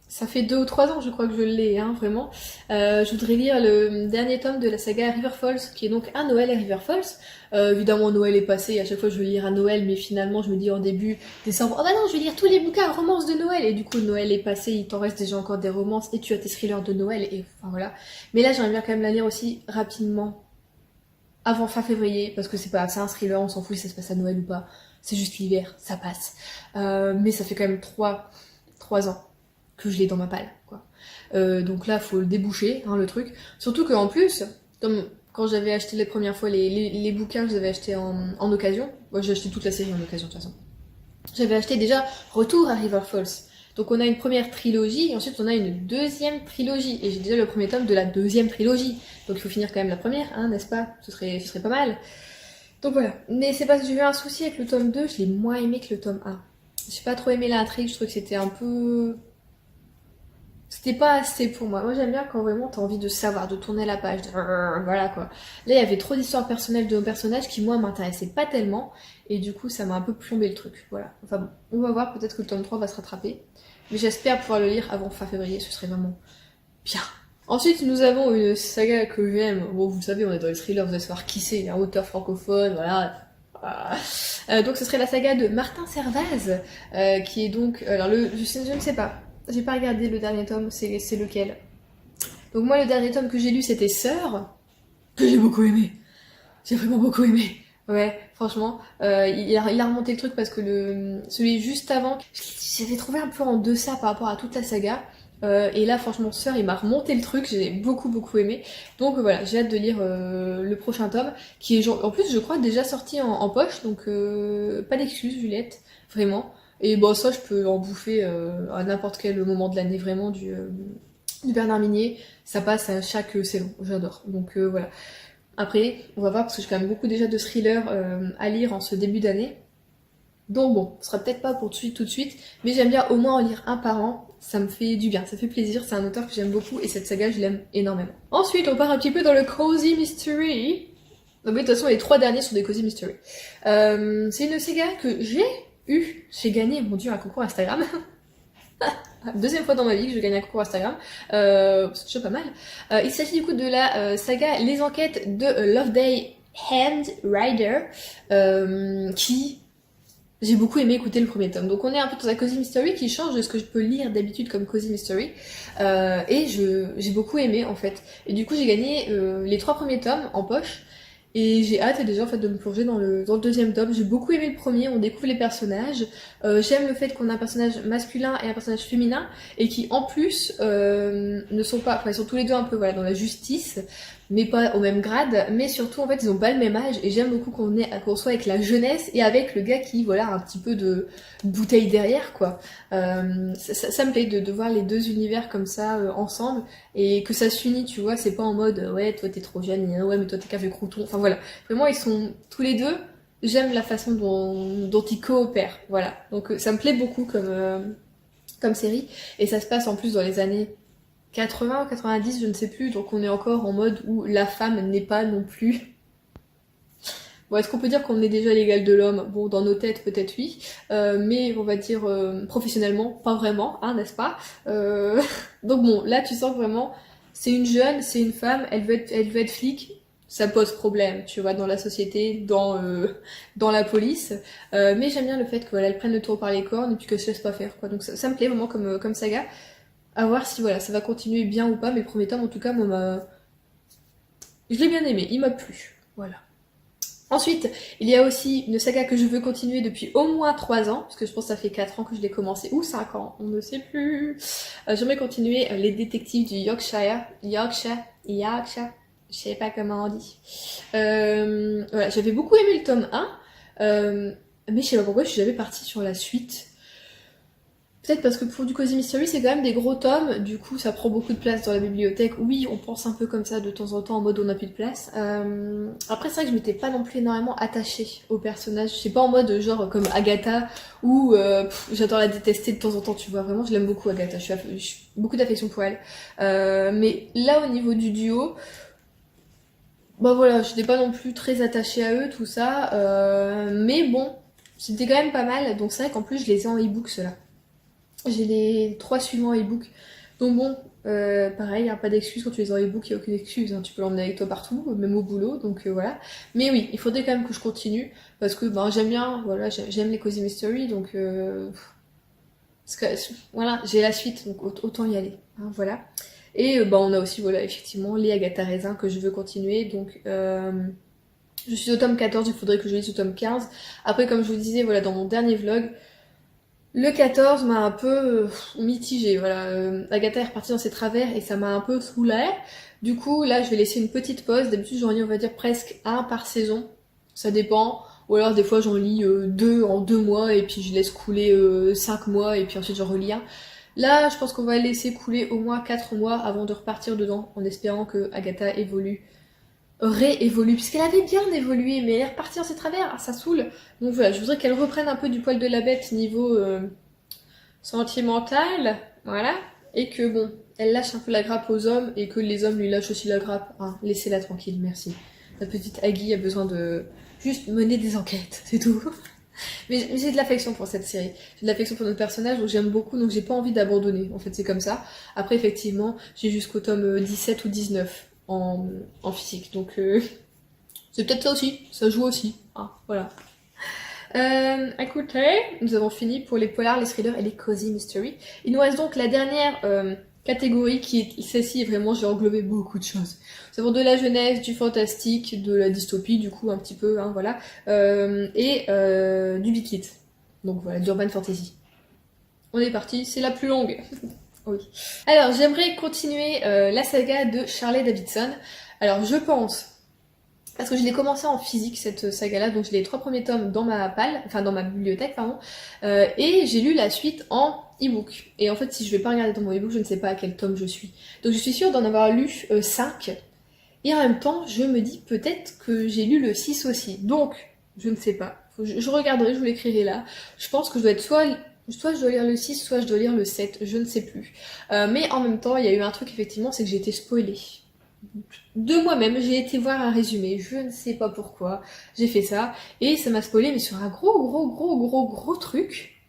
A: Ça fait 2 ou 3 ans, je crois que je l'ai, hein, vraiment. Je voudrais lire le dernier tome de la saga River Falls, qui est donc un Noël à River Falls. Évidemment, Noël est passé, et à chaque fois je veux lire un Noël, mais finalement je me dis en début décembre, oh bah non, je vais lire tous les bouquins romances de Noël, et du coup Noël est passé, il t'en reste déjà encore des romances, et tu as tes thrillers de Noël, et enfin voilà. Mais là, j'aimerais bien quand même la lire aussi rapidement, avant fin février, parce que c'est un thriller, on s'en fout si ça se passe à Noël ou pas. C'est juste l'hiver, ça passe. Mais ça fait quand même 3 ans que je l'ai dans ma palle, quoi. Donc là, faut le déboucher, hein, le truc. Surtout qu'en plus, comme quand j'avais acheté les premières fois les bouquins, je les avais achetés en occasion. Moi, j'ai acheté toute la série en occasion, de toute façon. J'avais acheté déjà Retour à River Falls. Donc on a une première trilogie, et ensuite on a une deuxième trilogie. Et j'ai déjà le premier tome de la deuxième trilogie. Donc il faut finir quand même la première, hein, n'est-ce pas? Ce serait pas mal. Donc voilà. Mais c'est parce que j'ai eu un souci avec le tome 2, je l'ai moins aimé que le tome 1. J'ai pas trop aimé l'intrigue, je trouve que c'était un peu... C'était pas assez pour moi. Moi j'aime bien quand vraiment t'as envie de savoir, de tourner la page, voilà quoi. Là il y avait trop d'histoires personnelles de nos personnages qui moi m'intéressaient pas tellement, et du coup ça m'a un peu plombé le truc, voilà. Enfin bon, on va voir, peut-être que le tome 3 va se rattraper. Mais j'espère pouvoir le lire avant fin février, ce serait vraiment bien. Ensuite nous avons une saga que j'aime, bon vous le savez on est dans les thrillers, vous allez savoir qui c'est, un auteur francophone, voilà. Donc ce serait la saga de Martin Servaz, qui est donc... Alors je ne sais pas. J'ai pas regardé le dernier tome, c'est lequel. Donc moi le dernier tome que j'ai lu c'était Sœur, que j'ai beaucoup aimé. J'ai vraiment beaucoup aimé. Ouais, franchement, il a remonté le truc parce que celui juste avant, j'avais trouvé un peu en deçà par rapport à toute la saga. Et là franchement Sœur il m'a remonté le truc, j'ai beaucoup aimé. Donc voilà, j'ai hâte de lire le prochain tome qui est en plus je crois déjà sorti en poche, donc pas d'excuses Juliette, vraiment. Et bon ça je peux en bouffer à n'importe quel moment de l'année, vraiment du Bernard Minier, ça passe à chaque saison, j'adore. Donc voilà. Après, on va voir parce que j'ai quand même beaucoup déjà de thrillers à lire en ce début d'année. Donc bon, ce sera peut-être pas pour tout de suite, mais j'aime bien au moins en lire un par an. Ça me fait du bien, ça fait plaisir, c'est un auteur que j'aime beaucoup et cette saga je l'aime énormément. Ensuite, on part un petit peu dans le Cozy Mystery. Mais de toute façon, les 3 derniers sont des Cozy Mystery. C'est une saga que j'ai gagné, mon dieu, un concours Instagram. Deuxième fois dans ma vie que je gagne un concours Instagram, c'est déjà pas mal. Il s'agit du coup de la saga Les Enquêtes de Loveday Hand Rider, qui j'ai beaucoup aimé écouter le premier tome. Donc on est un peu dans un Cozy Mystery qui change de ce que je peux lire d'habitude comme Cozy Mystery, et j'ai beaucoup aimé en fait. Et du coup j'ai gagné les 3 premiers tomes en poche. Et j'ai hâte déjà en fait de me plonger dans le deuxième tome. J'ai beaucoup aimé le premier, on découvre les personnages. J'aime le fait qu'on a un personnage masculin et un personnage féminin et qui en plus ne sont pas, enfin ils sont tous les deux un peu voilà dans la justice, mais pas au même grade. Mais surtout en fait ils ont pas le même âge et j'aime beaucoup qu'on soit avec la jeunesse et avec le gars qui voilà a un petit peu de bouteille derrière quoi. Ça me plaît de voir les deux univers comme ça ensemble. Et que ça s'unit, tu vois, c'est pas en mode ouais, toi t'es trop jeune, ouais, mais toi t'es qu'avec Crouton. Enfin voilà, vraiment ils sont tous les deux. J'aime la façon dont ils coopèrent, voilà. Donc ça me plaît beaucoup comme série. Et ça se passe en plus dans les années 80 ou 90, je ne sais plus. Donc on est encore en mode où la femme n'est pas non plus. Bon, est-ce qu'on peut dire qu'on est déjà l'égal de l'homme? Bon, dans nos têtes, peut-être oui, mais on va dire professionnellement, pas vraiment, hein, n'est-ce pas? Donc bon, là, tu sens que vraiment, c'est une jeune, c'est une femme, elle veut être flic, ça pose problème, tu vois, dans la société, dans la police, mais j'aime bien le fait que voilà, elle prenne le taureau par les cornes et puis qu'elle se laisse pas faire, quoi. Donc ça me plaît vraiment comme saga. À voir si voilà, ça va continuer bien ou pas. Mes premiers tomes, en tout cas, je l'ai bien aimé, il m'a plu, voilà. Ensuite, il y a aussi une saga que je veux continuer depuis au moins 3 ans, parce que je pense que ça fait 4 ans que je l'ai commencé, ou 5 ans, on ne sait plus. J'aimerais continuer les détectives du Yorkshire, je sais pas comment on dit. Voilà, j'avais beaucoup aimé le tome 1, mais je sais pas pourquoi je suis jamais partie sur la suite. Peut-être parce que pour du Cozy Mystery, c'est quand même des gros tomes, du coup ça prend beaucoup de place dans la bibliothèque. Oui, on pense un peu comme ça de temps en temps en mode on n'a plus de place. Après, c'est vrai que je m'étais pas non plus énormément attachée au personnage. Je sais pas en mode genre comme Agatha, où j'adore la détester de temps en temps, tu vois. Vraiment, je l'aime beaucoup Agatha, j'ai beaucoup d'affection pour elle. Mais là, au niveau du duo, bah voilà, je n'étais pas non plus très attachée à eux, tout ça. Mais bon, c'était quand même pas mal. Donc c'est vrai qu'en plus, je les ai en e-book, ceux-là. J'ai les 3 suivants e-book. Donc bon, pareil, hein, pas d'excuse quand tu les as en e-book, il n'y a aucune excuse. Hein, tu peux l'emmener avec toi partout, même au boulot, donc voilà. Mais oui, il faudrait quand même que je continue, parce que ben, j'aime bien, voilà, j'aime les Cozy Mystery, donc parce que, voilà, j'ai la suite, donc autant y aller. Hein, voilà. Et ben, on a aussi, voilà, effectivement, les Agatha Raisin que je veux continuer, donc je suis au tome 14, il faudrait que je lise au tome 15. Après, comme je vous disais, voilà, dans mon dernier vlog, le 14 m'a un peu mitigé, voilà. Agatha est repartie dans ses travers et ça m'a un peu saoulée. Du coup, là, je vais laisser une petite pause. D'habitude, j'en lis, on va dire, presque un par saison. Ça dépend. Ou alors, des fois, j'en lis 2 en 2 mois et puis je laisse couler 5 mois et puis ensuite, j'en relis un. Là, je pense qu'on va laisser couler au moins 4 mois avant de repartir dedans, en espérant que Agatha réévolue, puisqu'elle avait bien évolué, mais elle est repartie dans ses travers, ah, ça saoule. Donc voilà, je voudrais qu'elle reprenne un peu du poil de la bête niveau sentimental, voilà, et que bon, elle lâche un peu la grappe aux hommes, et que les hommes lui lâchent aussi la grappe. Hein, laissez-la tranquille, merci. La petite Aggie a besoin de juste mener des enquêtes, c'est tout. Mais j'ai de l'affection pour cette série, j'ai de l'affection pour notre personnage, donc j'aime beaucoup, donc j'ai pas envie d'abandonner, en fait c'est comme ça. Après effectivement, j'ai jusqu'au tome 17 ou 19 en physique, donc c'est peut-être ça aussi, ça joue aussi, hein, voilà. Écoutez, nous avons fini pour les polars, les thrillers et les cozy mystery. Il nous reste donc la dernière catégorie qui est celle-ci, vraiment j'ai englobé beaucoup de choses. Nous avons de la jeunesse, du fantastique, de la dystopie du coup un petit peu, hein, voilà, et du beat lit. Donc voilà, d'urban fantasy. On est parti, c'est la plus longue. Oui. Alors, j'aimerais continuer la saga de Harley Davidson. Alors, je pense, parce que je l'ai commencé en physique, cette saga-là, donc j'ai les 3 premiers tomes dans ma palle, enfin dans ma bibliothèque, pardon, et j'ai lu la suite en e-book. Et en fait, si je vais pas regarder dans mon e-book, je ne sais pas à quel tome je suis. Donc je suis sûre d'en avoir lu 5, et en même temps, je me dis peut-être que j'ai lu le 6 aussi. Donc, je ne sais pas. Je regarderai, je vous l'écrirai là. Je pense que je dois être soit je dois lire le 6, soit je dois lire le 7, je ne sais plus. Mais en même temps, il y a eu un truc effectivement, c'est que j'ai été spoilée. De moi-même, j'ai été voir un résumé, je ne sais pas pourquoi, j'ai fait ça, et ça m'a spoilé, mais sur un gros truc.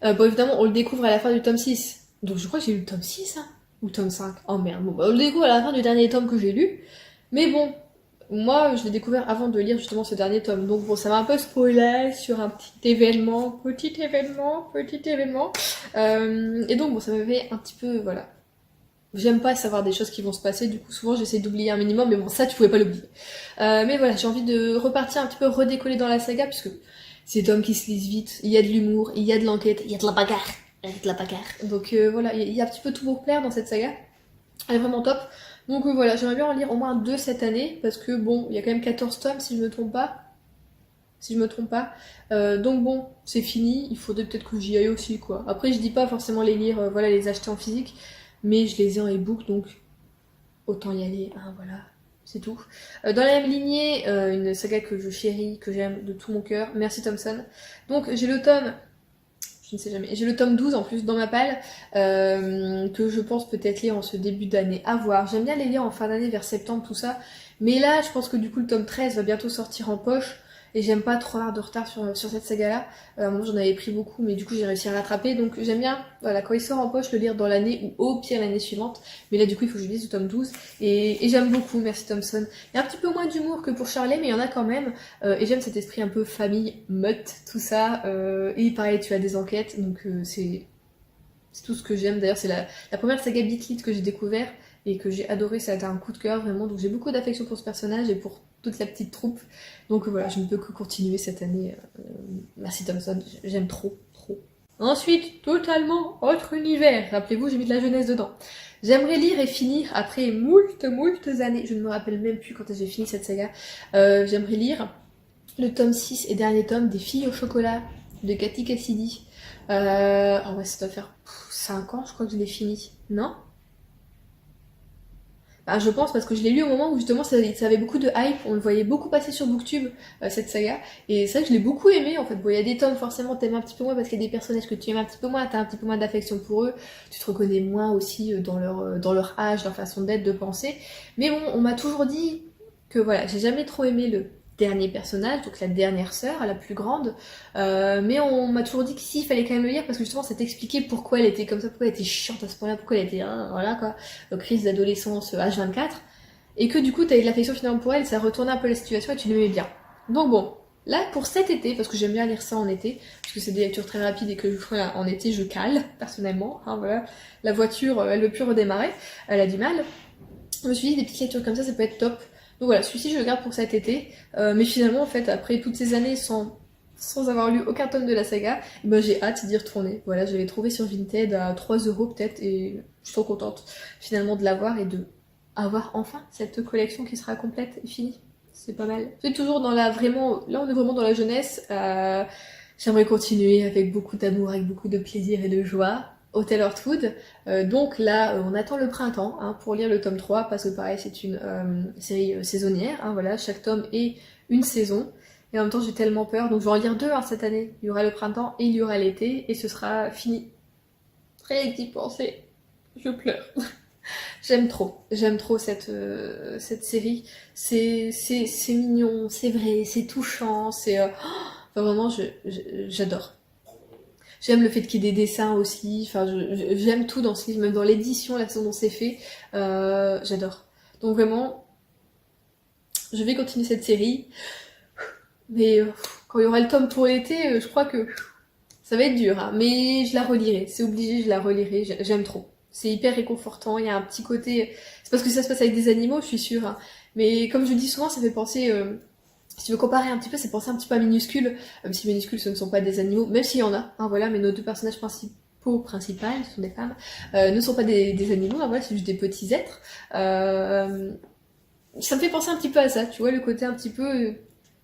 A: Bon, évidemment, on le découvre à la fin du tome 6, donc je crois que j'ai lu le tome 6, hein, ou tome 5. Oh merde, bon, bah, on le découvre à la fin du dernier tome que j'ai lu, mais bon, moi, je l'ai découvert avant de lire justement ce dernier tome, donc bon, ça m'a un peu spoilé sur un petit événement, et donc bon, ça m'avait un petit peu, voilà. J'aime pas savoir des choses qui vont se passer, du coup souvent j'essaie d'oublier un minimum, mais bon ça tu pouvais pas l'oublier. Mais voilà, j'ai envie de repartir un petit peu redécoller dans la saga, puisque c'est des tomes qui se lisent vite, il y a de l'humour, il y a de l'enquête, il y a de la bagarre, Donc voilà, il y a un petit peu tout pour plaire dans cette saga, elle est vraiment top. Donc voilà, j'aimerais bien en lire au moins 2 cette année, parce que bon, il y a quand même 14 tomes si je me trompe pas. Donc bon, c'est fini, il faudrait peut-être que j'y aille aussi, quoi. Après, je dis pas forcément les lire, voilà, les acheter en physique, mais je les ai en e-book, donc autant y aller, hein, voilà, c'est tout. Dans la même lignée, une saga que je chéris, que j'aime de tout mon cœur, Merci Thompson. Donc j'ai le tome, je ne sais jamais, j'ai le tome 12 en plus dans ma palle, que je pense peut-être lire en ce début d'année, à voir. J'aime bien les lire en fin d'année, vers septembre, tout ça, mais là, je pense que du coup, le tome 13 va bientôt sortir en poche, et j'aime pas trop avoir de retard sur cette saga-là. Moi, j'en avais pris beaucoup, mais du coup, j'ai réussi à rattraper, donc j'aime bien, voilà, quand il sort en poche, le lire dans l'année, ou au pire l'année suivante, mais là, du coup, il faut que je lise le tome 12, et j'aime beaucoup Merci Thompson. Il y a un petit peu moins d'humour que pour Charlie, mais il y en a quand même, et j'aime cet esprit un peu famille, meute, tout ça, et pareil, tu as des enquêtes, donc c'est tout ce que j'aime. D'ailleurs, c'est la première saga Beat Lit que j'ai découvert et que j'ai adoré, ça a été un coup de cœur vraiment, donc j'ai beaucoup d'affection pour ce personnage et pour toute la petite troupe. Donc voilà, je ne peux que continuer cette année. Merci Thompson, j'aime trop. Ensuite, totalement autre univers. Rappelez-vous, j'ai mis de la jeunesse dedans. J'aimerais lire et finir après moult années, je ne me rappelle même plus quand j'ai fini cette saga. J'aimerais lire le tome 6 et dernier tome des Filles au chocolat de Cathy Cassidy. Oh ouais, ça doit faire 5 ans, je crois que je l'ai fini. Non? Bah, je pense parce que je l'ai lu au moment où justement ça avait beaucoup de hype, on le voyait beaucoup passer sur Booktube, cette saga, et c'est vrai que je l'ai beaucoup aimé en fait. Bon, il y a des tomes forcément t'aimes un petit peu moins parce qu'il y a des personnages que tu aimes un petit peu moins, t'as un petit peu moins d'affection pour eux, tu te reconnais moins aussi dans leur âge, leur façon d'être, de penser, mais bon, on m'a toujours dit que voilà, j'ai jamais trop aimé le dernier personnage, donc la dernière sœur, la plus grande, mais on m'a toujours dit que si, il fallait quand même le lire parce que justement ça t'expliquait pourquoi elle était comme ça, pourquoi elle était chiante à ce point-là, pourquoi elle était, hein, voilà quoi, crise d'adolescence H24, et que du coup t'avais de l'affection finalement pour elle, ça retournait un peu la situation et tu l'aimais bien. Donc bon, là pour cet été, parce que j'aime bien lire ça en été, parce que c'est des lectures très rapides et que je ferai en été, je cale personnellement, hein, voilà, la voiture elle veut plus redémarrer, elle a du mal. Je me suis dit des petites lectures comme ça peut être top. Donc voilà, celui-ci je le garde pour cet été, mais finalement en fait après toutes ces années sans avoir lu aucun tome de la saga, eh ben, j'ai hâte d'y retourner. Voilà, je l'ai trouvé sur Vinted à 3 € peut-être et je suis trop contente finalement de l'avoir et de avoir enfin cette collection qui sera complète et finie. C'est pas mal. C'est toujours dans la vraiment, là on est vraiment dans la jeunesse. J'aimerais continuer avec beaucoup d'amour, avec beaucoup de plaisir et de joie. Hotel Heartwood. Donc là, on attend le printemps hein, pour lire le tome 3, parce que pareil, c'est une série saisonnière. Hein, voilà, chaque tome est une saison. Et en même temps, j'ai tellement peur. Donc je vais en lire 2 hein, cette année. Il y aura le printemps et il y aura l'été. Et ce sera fini. Rien que d'y penser. Je pleure. J'aime trop cette série. C'est mignon, c'est vrai, c'est touchant, c'est... Enfin, vraiment, j'adore. J'aime le fait qu'il y ait des dessins aussi, enfin j'aime tout dans ce livre, même dans l'édition, la façon dont c'est fait, j'adore. Donc vraiment, je vais continuer cette série, mais quand il y aura le tome pour l'été, je crois que ça va être dur, hein, mais je la relirai, c'est obligé, je la relirai, j'aime trop. C'est hyper réconfortant, il y a un petit côté... C'est parce que ça se passe avec des animaux, je suis sûre, hein, mais comme je dis souvent, ça fait penser... Si tu veux comparer un petit peu, c'est penser un petit peu à Minuscule, même si Minuscule ce ne sont pas des animaux, même s'il y en a, hein, voilà, mais nos 2 personnages principaux peau principale, ce sont des femmes, ne sont pas des animaux, hein, voilà, c'est juste des petits êtres. Ça me fait penser un petit peu à ça, tu vois, le côté un petit peu...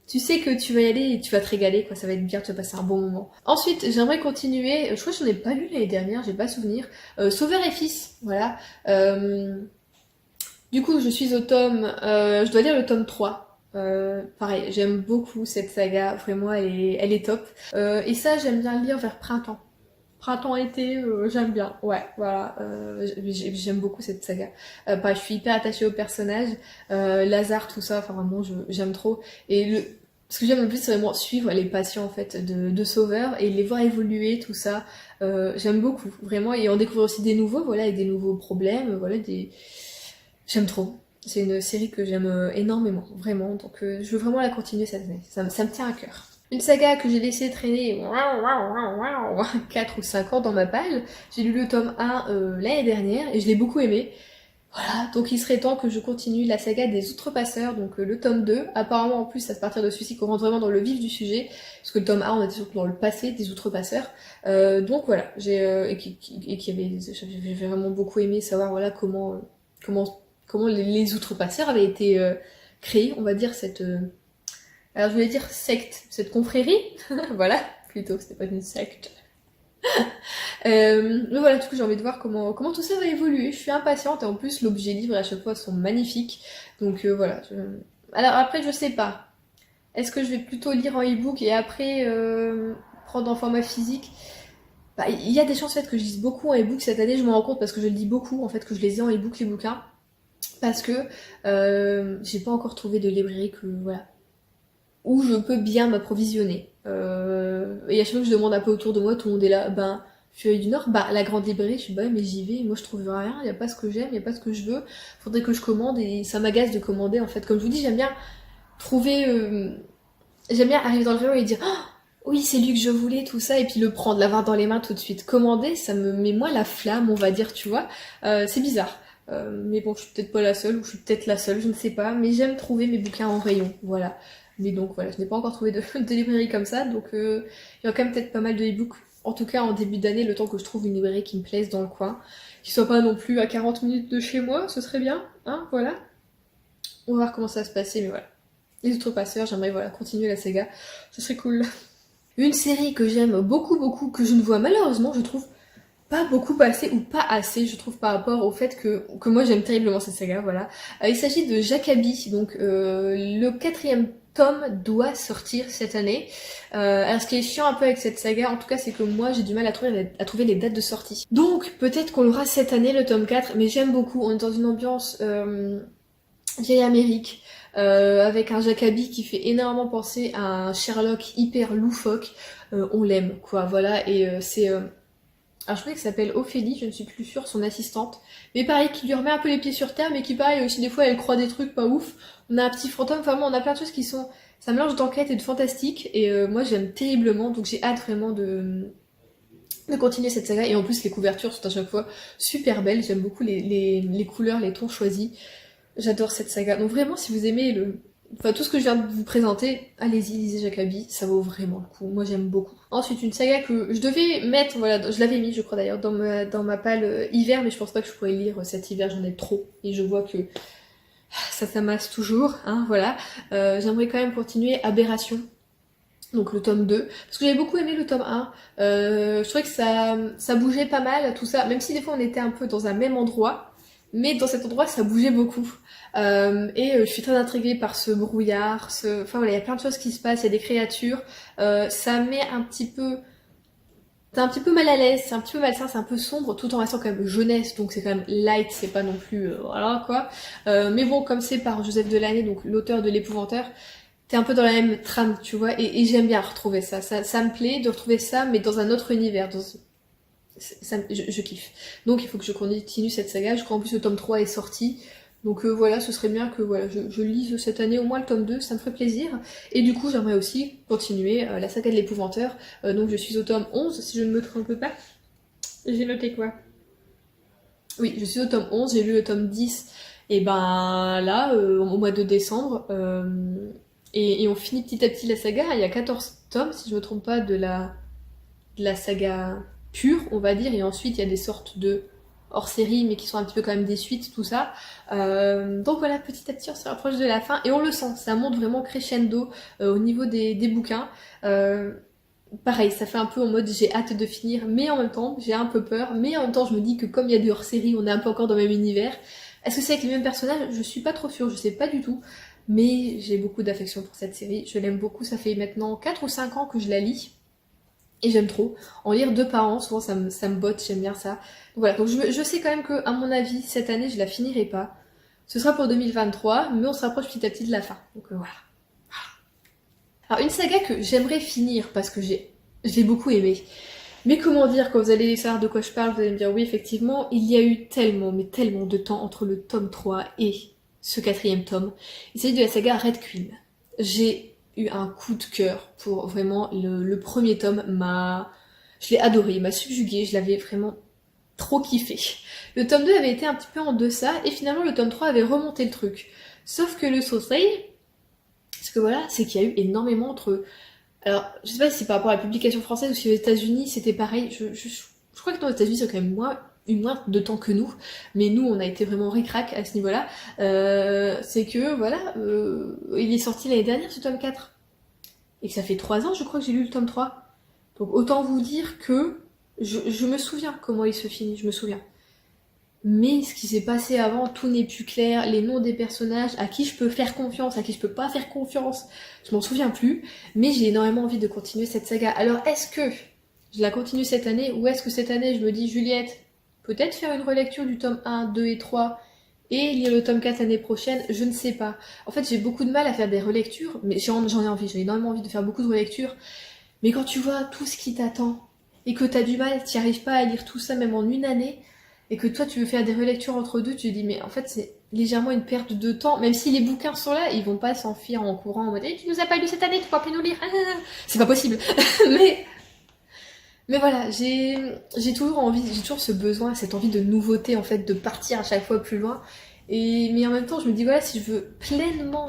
A: tu sais que tu vas y aller et tu vas te régaler, quoi, ça va être bien, tu vas passer un bon moment. Ensuite, j'aimerais continuer, je crois que j'en ai pas lu l'année dernière, j'ai pas souvenir, Sauveur et Fils, voilà. Du coup, je suis au tome, je dois lire le tome 3. Pareil, j'aime beaucoup cette saga, vraiment, elle est top. Et ça, j'aime bien le lire vers printemps. Printemps-été, j'aime bien, ouais, voilà, j'aime beaucoup cette saga. Pareil, je suis hyper attachée au personnage, Lazare, tout ça, enfin vraiment, j'aime trop. Et ce que j'aime le plus, c'est vraiment suivre les patients, en fait, de Sauveur, et les voir évoluer, tout ça, j'aime beaucoup, vraiment, et on découvre aussi des nouveaux, voilà, et des nouveaux problèmes, voilà, j'aime trop. C'est une série que j'aime énormément, vraiment, donc je veux vraiment la continuer cette année, ça me tient à cœur. Une saga que j'ai laissé traîner 4 ou 5 ans dans ma palle. J'ai lu le tome 1 l'année dernière et je l'ai beaucoup aimé. Voilà, donc il serait temps que je continue la saga des Outrepasseurs, donc le tome 2. Apparemment en plus, c'est à partir de celui-ci qu'on rentre vraiment dans le vif du sujet, parce que le tome 1, on était surtout dans le passé des Outrepasseurs. Donc voilà, j'avais vraiment beaucoup aimé savoir voilà comment les Outrepasseurs avaient été créés, on va dire alors je voulais dire secte, cette confrérie, voilà, plutôt, c'était pas une secte. Mais voilà, du coup j'ai envie de voir comment tout ça va évoluer. Je suis impatiente et en plus l'objet livre à chaque fois sont magnifiques. Donc voilà. Alors après je sais pas. Est-ce que je vais plutôt lire en e-book et après prendre en format physique? Bah, il y a des chances en fait que je lise beaucoup en e-book cette année, je m'en rends compte parce que je lis beaucoup en fait que je les ai en e-book les bouquins. Parce que j'ai pas encore trouvé de librairie que voilà où je peux bien m'approvisionner. Et à chaque fois que je demande un peu autour de moi, tout le monde est là, ben, Feuille du Nord, bah, la grande librairie, je suis bah, mais j'y vais, moi je trouve rien, il y a pas ce que j'aime, il y a pas ce que je veux, faudrait que je commande, et ça m'agace de commander, en fait. Comme je vous dis, j'aime bien trouver, j'aime bien arriver dans le rayon et dire, oh, oui, c'est lui que je voulais, tout ça, et puis le prendre, l'avoir dans les mains tout de suite. Commander, ça me met moins la flamme, on va dire, tu vois. C'est bizarre. Mais bon, je suis peut-être pas la seule, ou je suis peut-être la seule, je ne sais pas, mais j'aime trouver mes bouquins en rayon, voilà. Mais donc voilà, je n'ai pas encore trouvé de librairie comme ça, donc il y a quand même peut-être pas mal de e-books, en tout cas en début d'année, le temps que je trouve une librairie qui me plaise dans le coin, qui soit pas non plus à 40 minutes de chez moi, ce serait bien, hein, voilà. On va voir comment ça va se passer, mais voilà. Les Outrepasseurs, j'aimerais voilà, continuer la saga, ce serait cool. Une série que j'aime beaucoup, beaucoup, que je ne vois malheureusement, je trouve, pas beaucoup passer, ou pas assez, je trouve, par rapport au fait que moi j'aime terriblement cette saga, voilà. Il s'agit de Jackaby, donc le 4e tome doit sortir cette année. Alors ce qui est chiant un peu avec cette saga, en tout cas, c'est que moi j'ai du mal à trouver les dates de sortie. Donc peut-être qu'on l'aura cette année, le tome 4, mais j'aime beaucoup, on est dans une ambiance vieille Amérique. Avec un Jackaby qui fait énormément penser à un Sherlock hyper loufoque, on l'aime quoi, voilà, et c'est alors je crois qu'elle s'appelle Ophélie, je ne suis plus sûre, son assistante. Mais pareil, qui lui remet un peu les pieds sur terre, mais qui pareil aussi des fois elle croit des trucs pas ouf. On a un petit fantôme, enfin on a plein de choses qui sont... Ça mélange d'enquête et de fantastique, et moi j'aime terriblement, donc j'ai hâte vraiment de continuer cette saga. Et en plus les couvertures sont à chaque fois super belles, j'aime beaucoup les couleurs, les tons choisis. J'adore cette saga. Donc vraiment si vous aimez enfin, tout ce que je viens de vous présenter, allez-y, lisez Jackaby, ça vaut vraiment le coup. Moi, j'aime beaucoup. Ensuite, une saga que je devais mettre, voilà, je l'avais mis, je crois d'ailleurs, dans ma palle hiver, mais je pense pas que je pourrais lire cet hiver, j'en ai trop. Et je vois que ça s'amasse toujours, hein, voilà. J'aimerais quand même continuer Aberration. Donc le tome 2, parce que j'avais beaucoup aimé le tome 1, je trouvais que ça bougeait pas mal, tout ça, même si des fois on était un peu dans un même endroit, mais dans cet endroit ça bougeait beaucoup. Je suis très intriguée par ce brouillard, enfin voilà, il y a plein de choses qui se passent, il y a des créatures, ça met un petit peu... T'es un petit peu mal à l'aise, c'est un petit peu malsain, c'est un peu sombre, tout en restant quand même jeunesse, donc c'est quand même light, c'est pas non plus... voilà quoi. Mais bon, comme c'est par Joseph Delaney, donc l'auteur de l'Épouvanteur, t'es un peu dans la même trame, tu vois, et j'aime bien retrouver ça. Ça me plaît de retrouver ça, mais dans un autre univers. Je kiffe. Donc il faut que je continue cette saga. Je crois en plus le tome 3 est sorti. Donc voilà, ce serait bien que voilà, je lise cette année au moins le tome 2, ça me ferait plaisir. Et du coup, j'aimerais aussi continuer la saga de l'Épouvanteur. Donc je suis au tome 11, si je ne me trompe pas. J'ai noté quoi? Oui, je suis au tome 11, j'ai lu le tome 10. Et ben là, au mois de décembre... Et on finit petit à petit la saga. Il y a 14 tomes, si je me trompe pas, de la saga purs, on va dire, et ensuite il y a des sortes de hors-série, mais qui sont un petit peu quand même des suites, tout ça. Donc voilà, petit à petit, on se rapproche de la fin, et on le sent, ça monte vraiment crescendo au niveau des bouquins. Pareil, ça fait un peu en mode j'ai hâte de finir, mais en même temps, j'ai un peu peur, mais en même temps, je me dis que comme il y a des hors-série, on est un peu encore dans le même univers. Est-ce que c'est avec les mêmes personnages? Je suis pas trop sûre, je sais pas du tout. Mais j'ai beaucoup d'affection pour cette série, je l'aime beaucoup, ça fait maintenant 4 ou 5 ans que je la lis. Et j'aime trop. En lire 2 par an, souvent ça me botte, j'aime bien ça. Donc voilà, donc je sais quand même que, à mon avis, cette année, je la finirai pas. Ce sera pour 2023, mais on se rapproche petit à petit de la fin. Donc voilà. Alors une saga que j'aimerais finir, parce que je l'ai beaucoup aimée. Mais comment dire, quand vous allez savoir de quoi je parle, vous allez me dire oui, effectivement, il y a eu tellement, mais tellement de temps entre le tome 3 et ce 4e tome. Il s'agit de la saga Red Queen. J'ai eu un coup de cœur pour vraiment le premier tome. Je l'ai adoré, il m'a subjugué, je l'avais vraiment trop kiffé. Le tome 2 avait été un petit peu en deçà et finalement le tome 3 avait remonté le truc. Sauf que le souci, ce que voilà, c'est qu'il y a eu énormément entre... Alors, je sais pas si c'est par rapport à la publication française ou si aux États-Unis c'était pareil. Je crois que dans les États-Unis c'est quand même eu moins de temps que nous, mais nous on a été vraiment ric-rac à ce niveau-là. C'est que voilà, il est sorti l'année dernière ce tome 4. Et que ça fait 3 ans je crois que j'ai lu le tome 3. Donc autant vous dire que je me souviens comment il se finit, je me souviens. Mais ce qui s'est passé avant, tout n'est plus clair, les noms des personnages, à qui je peux faire confiance, à qui je peux pas faire confiance, je m'en souviens plus, mais j'ai énormément envie de continuer cette saga. Alors est-ce que je la continue cette année, ou est-ce que cette année je me dis Juliette, peut-être faire une relecture du tome 1, 2 et 3, et lire le tome 4 l'année prochaine, je ne sais pas. En fait j'ai beaucoup de mal à faire des relectures, mais j'en ai envie, j'ai énormément envie de faire beaucoup de relectures, mais quand tu vois tout ce qui t'attend, et que t'as du mal, t'y arrives pas à lire tout ça même en une année, et que toi tu veux faire des relectures entre deux, tu te dis mais en fait c'est légèrement une perte de temps, même si les bouquins sont là, ils vont pas s'enfuir en courant en mode tu nous as pas lu cette année, tu pourras plus nous lire. C'est pas possible. mais voilà, j'ai toujours envie, j'ai toujours ce besoin, cette envie de nouveauté en fait, de partir à chaque fois plus loin. Mais en même temps je me dis voilà, si je veux pleinement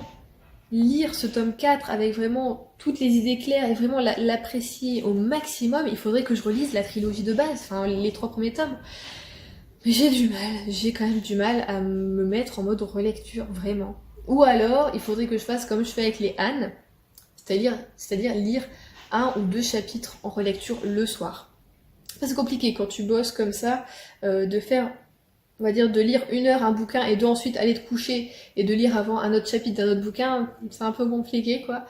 A: lire ce tome 4 avec vraiment toutes les idées claires et vraiment l'apprécier au maximum, il faudrait que je relise la trilogie de base, enfin les 3 premiers tomes. Mais j'ai quand même du mal à me mettre en mode relecture, vraiment. Ou alors, il faudrait que je fasse comme je fais avec les Anne, c'est-à-dire lire 1 ou 2 chapitres en relecture le soir. C'est compliqué quand tu bosses comme ça, de faire, on va dire, de lire 1 heure un bouquin et de ensuite aller te coucher et de lire avant un autre chapitre d'un autre bouquin, c'est un peu compliqué, quoi.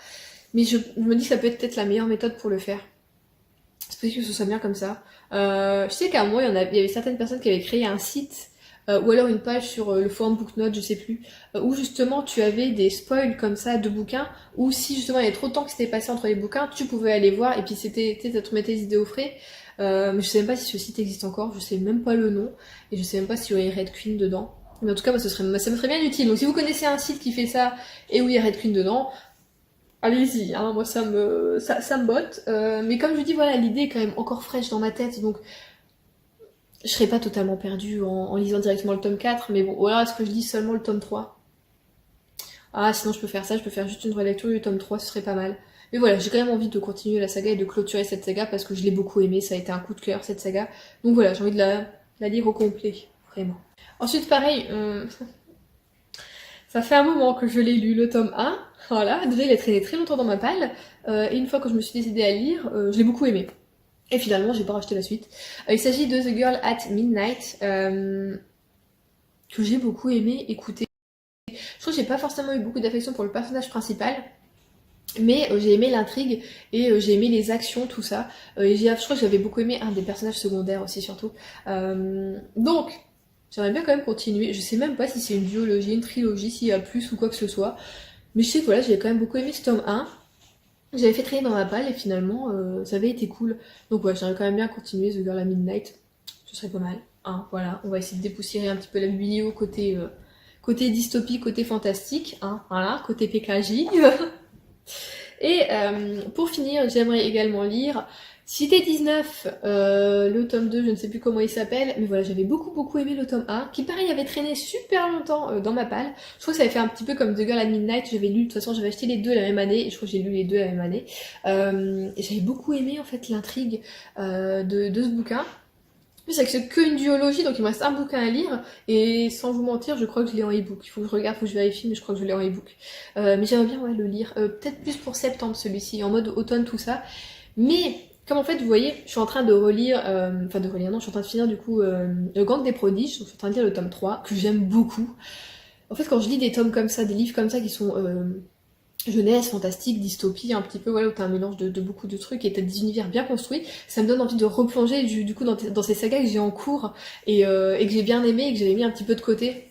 A: Mais je me dis que ça peut être peut-être la meilleure méthode pour le faire. C'est possible que ce soit bien comme ça. Je sais qu'à moi, il y avait certaines personnes qui avaient créé un site, ou alors une page sur le forum Booknote, je sais plus, où justement tu avais des spoils comme ça de bouquins, où si justement il y avait trop de temps qui s'était passé entre les bouquins, tu pouvais aller voir, et puis c'était, tu sais, ça te remettait les idées au frais. Mais je sais même pas si ce site existe encore, je sais même pas le nom, et je sais même pas s'il y aurait Red Queen dedans. Mais en tout cas, moi, ça me serait bien utile. Donc si vous connaissez un site qui fait ça, et où il y a Red Queen dedans, allez-y, hein, moi ça me botte. Mais comme je dis, voilà, l'idée est quand même encore fraîche dans ma tête, donc je serais pas totalement perdue en lisant directement le tome 4, mais bon, voilà, est-ce que je lis seulement le tome 3? Ah, sinon je peux faire ça, je peux faire juste une relecture du tome 3, ce serait pas mal. Mais voilà, j'ai quand même envie de continuer la saga et de clôturer cette saga parce que je l'ai beaucoup aimée, ça a été un coup de cœur cette saga. Donc voilà, j'ai envie de la lire au complet, vraiment. Ensuite, pareil, ça fait un moment que je l'ai lu, le tome 1. Voilà, déjà il a traîné très longtemps dans ma palle. Et une fois que je me suis décidée à le lire, je l'ai beaucoup aimé. Et finalement, j'ai pas racheté la suite. Il s'agit de The Girl at Midnight, que j'ai beaucoup aimé écouter. Je trouve que j'ai pas forcément eu beaucoup d'affection pour le personnage principal, mais j'ai aimé l'intrigue et j'ai aimé les actions, tout ça. Et je crois que j'avais beaucoup aimé un des personnages secondaires aussi, surtout. Donc, j'aimerais bien quand même continuer. Je sais même pas si c'est une duologie, une trilogie, s'il y a plus ou quoi que ce soit. Mais je sais que voilà, j'avais quand même beaucoup aimé ce tome 1. J'avais fait traîner dans ma palle et finalement, ça avait été cool. Donc ouais, j'aimerais quand même bien continuer The Girl at Midnight. Ce serait pas mal. Hein, voilà, on va essayer de dépoussiérer un petit peu la biblio côté dystopie, côté fantastique. Hein, voilà, côté PKJ. Et pour finir, j'aimerais également lire Cité 19, le tome 2, je ne sais plus comment il s'appelle, mais voilà, j'avais beaucoup aimé le tome 1, qui pareil avait traîné super longtemps dans ma palle. Je crois que ça avait fait un petit peu comme The Girl at Midnight, j'avais lu, de toute façon j'avais acheté les deux la même année, et je crois que j'ai lu les deux la même année. Et j'avais beaucoup aimé en fait l'intrigue de ce bouquin. Plus c'est que c'est qu'une duologie, donc il me reste un bouquin à lire, et sans vous mentir, je crois que je l'ai en e-book. Il faut que je regarde, faut que je vérifie, mais je crois que je l'ai en e-book. Mais j'aimerais bien ouais, le lire, peut-être plus pour septembre celui-ci, en mode automne tout ça. Mais comme en fait, vous voyez, je suis en train de relire, enfin de relire, non, je suis en train de finir du coup Le Gang des Prodiges, donc je suis en train de lire le tome 3, que j'aime beaucoup. En fait, quand je lis des tomes comme ça, des livres comme ça qui sont jeunesse, fantastique, dystopie, un petit peu, voilà, où t'as un mélange de beaucoup de trucs et t'as des univers bien construits, ça me donne envie de replonger du coup dans ces sagas que j'ai en cours et que j'ai bien aimé et que j'avais mis un petit peu de côté.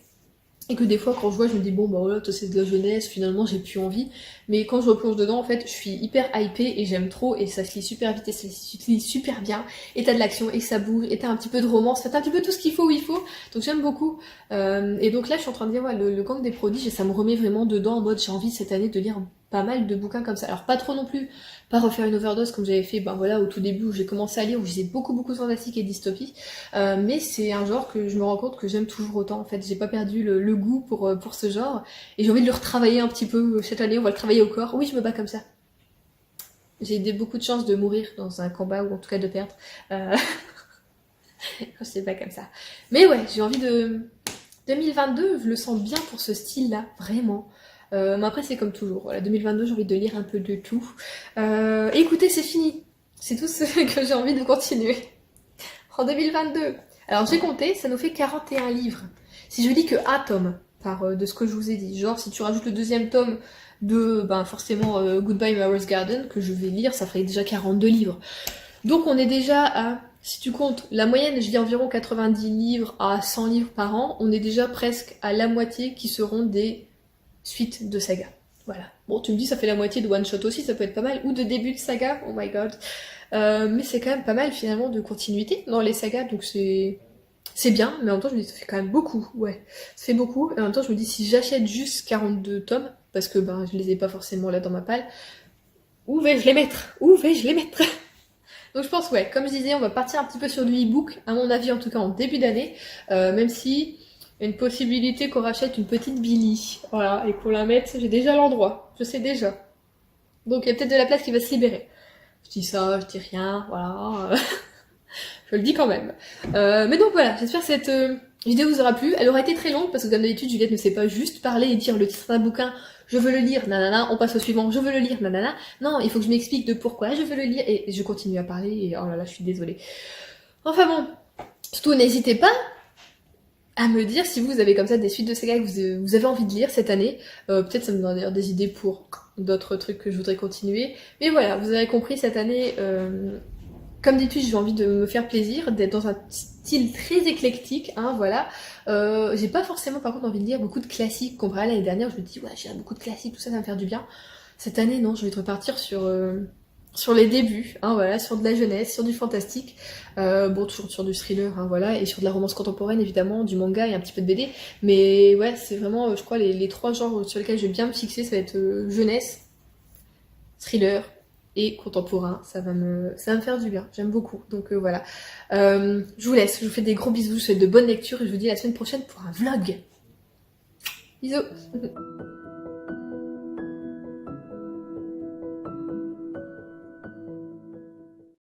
A: Et que des fois, quand je vois, je me dis, bon, bah voilà, c'est de la jeunesse, finalement, j'ai plus envie. Mais quand je replonge dedans, en fait, je suis hyper hypée et j'aime trop, et ça se lit super vite et ça se lit super bien. Et t'as de l'action, et ça bouge, et t'as un petit peu de romance, t'as un petit peu tout ce qu'il faut où il faut. Donc j'aime beaucoup. Et donc là, je suis en train de lire ouais, le Gang des Prodiges, et ça me remet vraiment dedans, en mode, j'ai envie cette année de lire pas mal de bouquins comme ça. Alors pas trop non plus, pas refaire une overdose comme j'avais fait, ben voilà, au tout début où j'ai commencé à lire, où je lisais beaucoup de fantastique et dystopie. Mais c'est un genre que je me rends compte que j'aime toujours autant. En fait, j'ai pas perdu le goût pour ce genre. Et j'ai envie de le retravailler un petit peu cette année. On va le travailler au corps. Oui, je me bats comme ça. Beaucoup de chances de mourir dans un combat, ou en tout cas de perdre. Je sais pas comme ça. Mais ouais, j'ai envie de... 2022, je le sens bien pour ce style-là, vraiment. Mais après, c'est comme toujours. Voilà, 2022, j'ai envie de lire un peu de tout. Écoutez, c'est fini. C'est tout ce que j'ai envie de continuer. En 2022. Alors j'ai compté, ça nous fait 41 livres. Si je dis que un tome, de ce que je vous ai dit, genre si tu rajoutes le deuxième tome de, ben forcément, Goodbye My Rose Garden, que je vais lire, ça ferait déjà 42 livres. Donc on est déjà à, si tu comptes, la moyenne, je lis environ 90 livres à 100 livres par an, on est déjà presque à la moitié qui seront des suites de saga. Voilà. Bon, tu me dis, ça fait la moitié de one shot aussi, ça peut être pas mal, ou de début de saga, oh my god. Mais c'est quand même pas mal finalement de continuité dans les sagas, donc c'est bien, mais en même temps je me dis ça fait quand même beaucoup, ouais, ça fait beaucoup, et en même temps je me dis si j'achète juste 42 tomes, parce que ben je les ai pas forcément là dans ma palle, où vais-je les mettre? Où vais-je les mettre? Donc je pense ouais, comme je disais, on va partir un petit peu sur du e-book, à mon avis en tout cas en début d'année, même si il y a une possibilité qu'on rachète une petite Billy, voilà, et qu'on la mette, j'ai déjà l'endroit, je sais déjà. Donc il y a peut-être de la place qui va se libérer. Je dis ça, je dis rien, voilà. Je le dis quand même. Mais donc voilà, j'espère que cette vidéo vous aura plu. Elle aura été très longue parce que comme d'habitude, Juliette ne sait pas juste parler et dire le titre d'un bouquin, je veux le lire, nanana, on passe au suivant, je veux le lire, nanana. Non, il faut que je m'explique de pourquoi je veux le lire et je continue à parler et oh là là, je suis désolée. Enfin bon, surtout n'hésitez pas à me dire si vous avez comme ça des suites de sagas que vous avez envie de lire cette année. Peut-être ça me donne d'ailleurs des idées pour d'autres trucs que je voudrais continuer. Mais voilà, vous avez compris, cette année, comme d'habitude, j'ai envie de me faire plaisir, d'être dans un style très éclectique, hein, voilà. J'ai pas forcément par contre envie de lire beaucoup de classiques. Comparé à l'année dernière, je me dis, ouais, j'ai beaucoup de classiques, tout ça, ça va me faire du bien. Cette année, non, je vais repartir sur les débuts, hein, voilà, sur de la jeunesse, sur du fantastique, bon, toujours sur du thriller, hein, voilà, et sur de la romance contemporaine, évidemment, du manga et un petit peu de BD. Mais ouais, c'est vraiment, je crois, les trois genres sur lesquels je vais bien me fixer, ça va être jeunesse, thriller et contemporain, ça va me faire du bien, j'aime beaucoup. Donc voilà. Je vous laisse, je vous fais des gros bisous, je vous souhaite de bonnes lectures et je vous dis à la semaine prochaine pour un vlog. Bisous.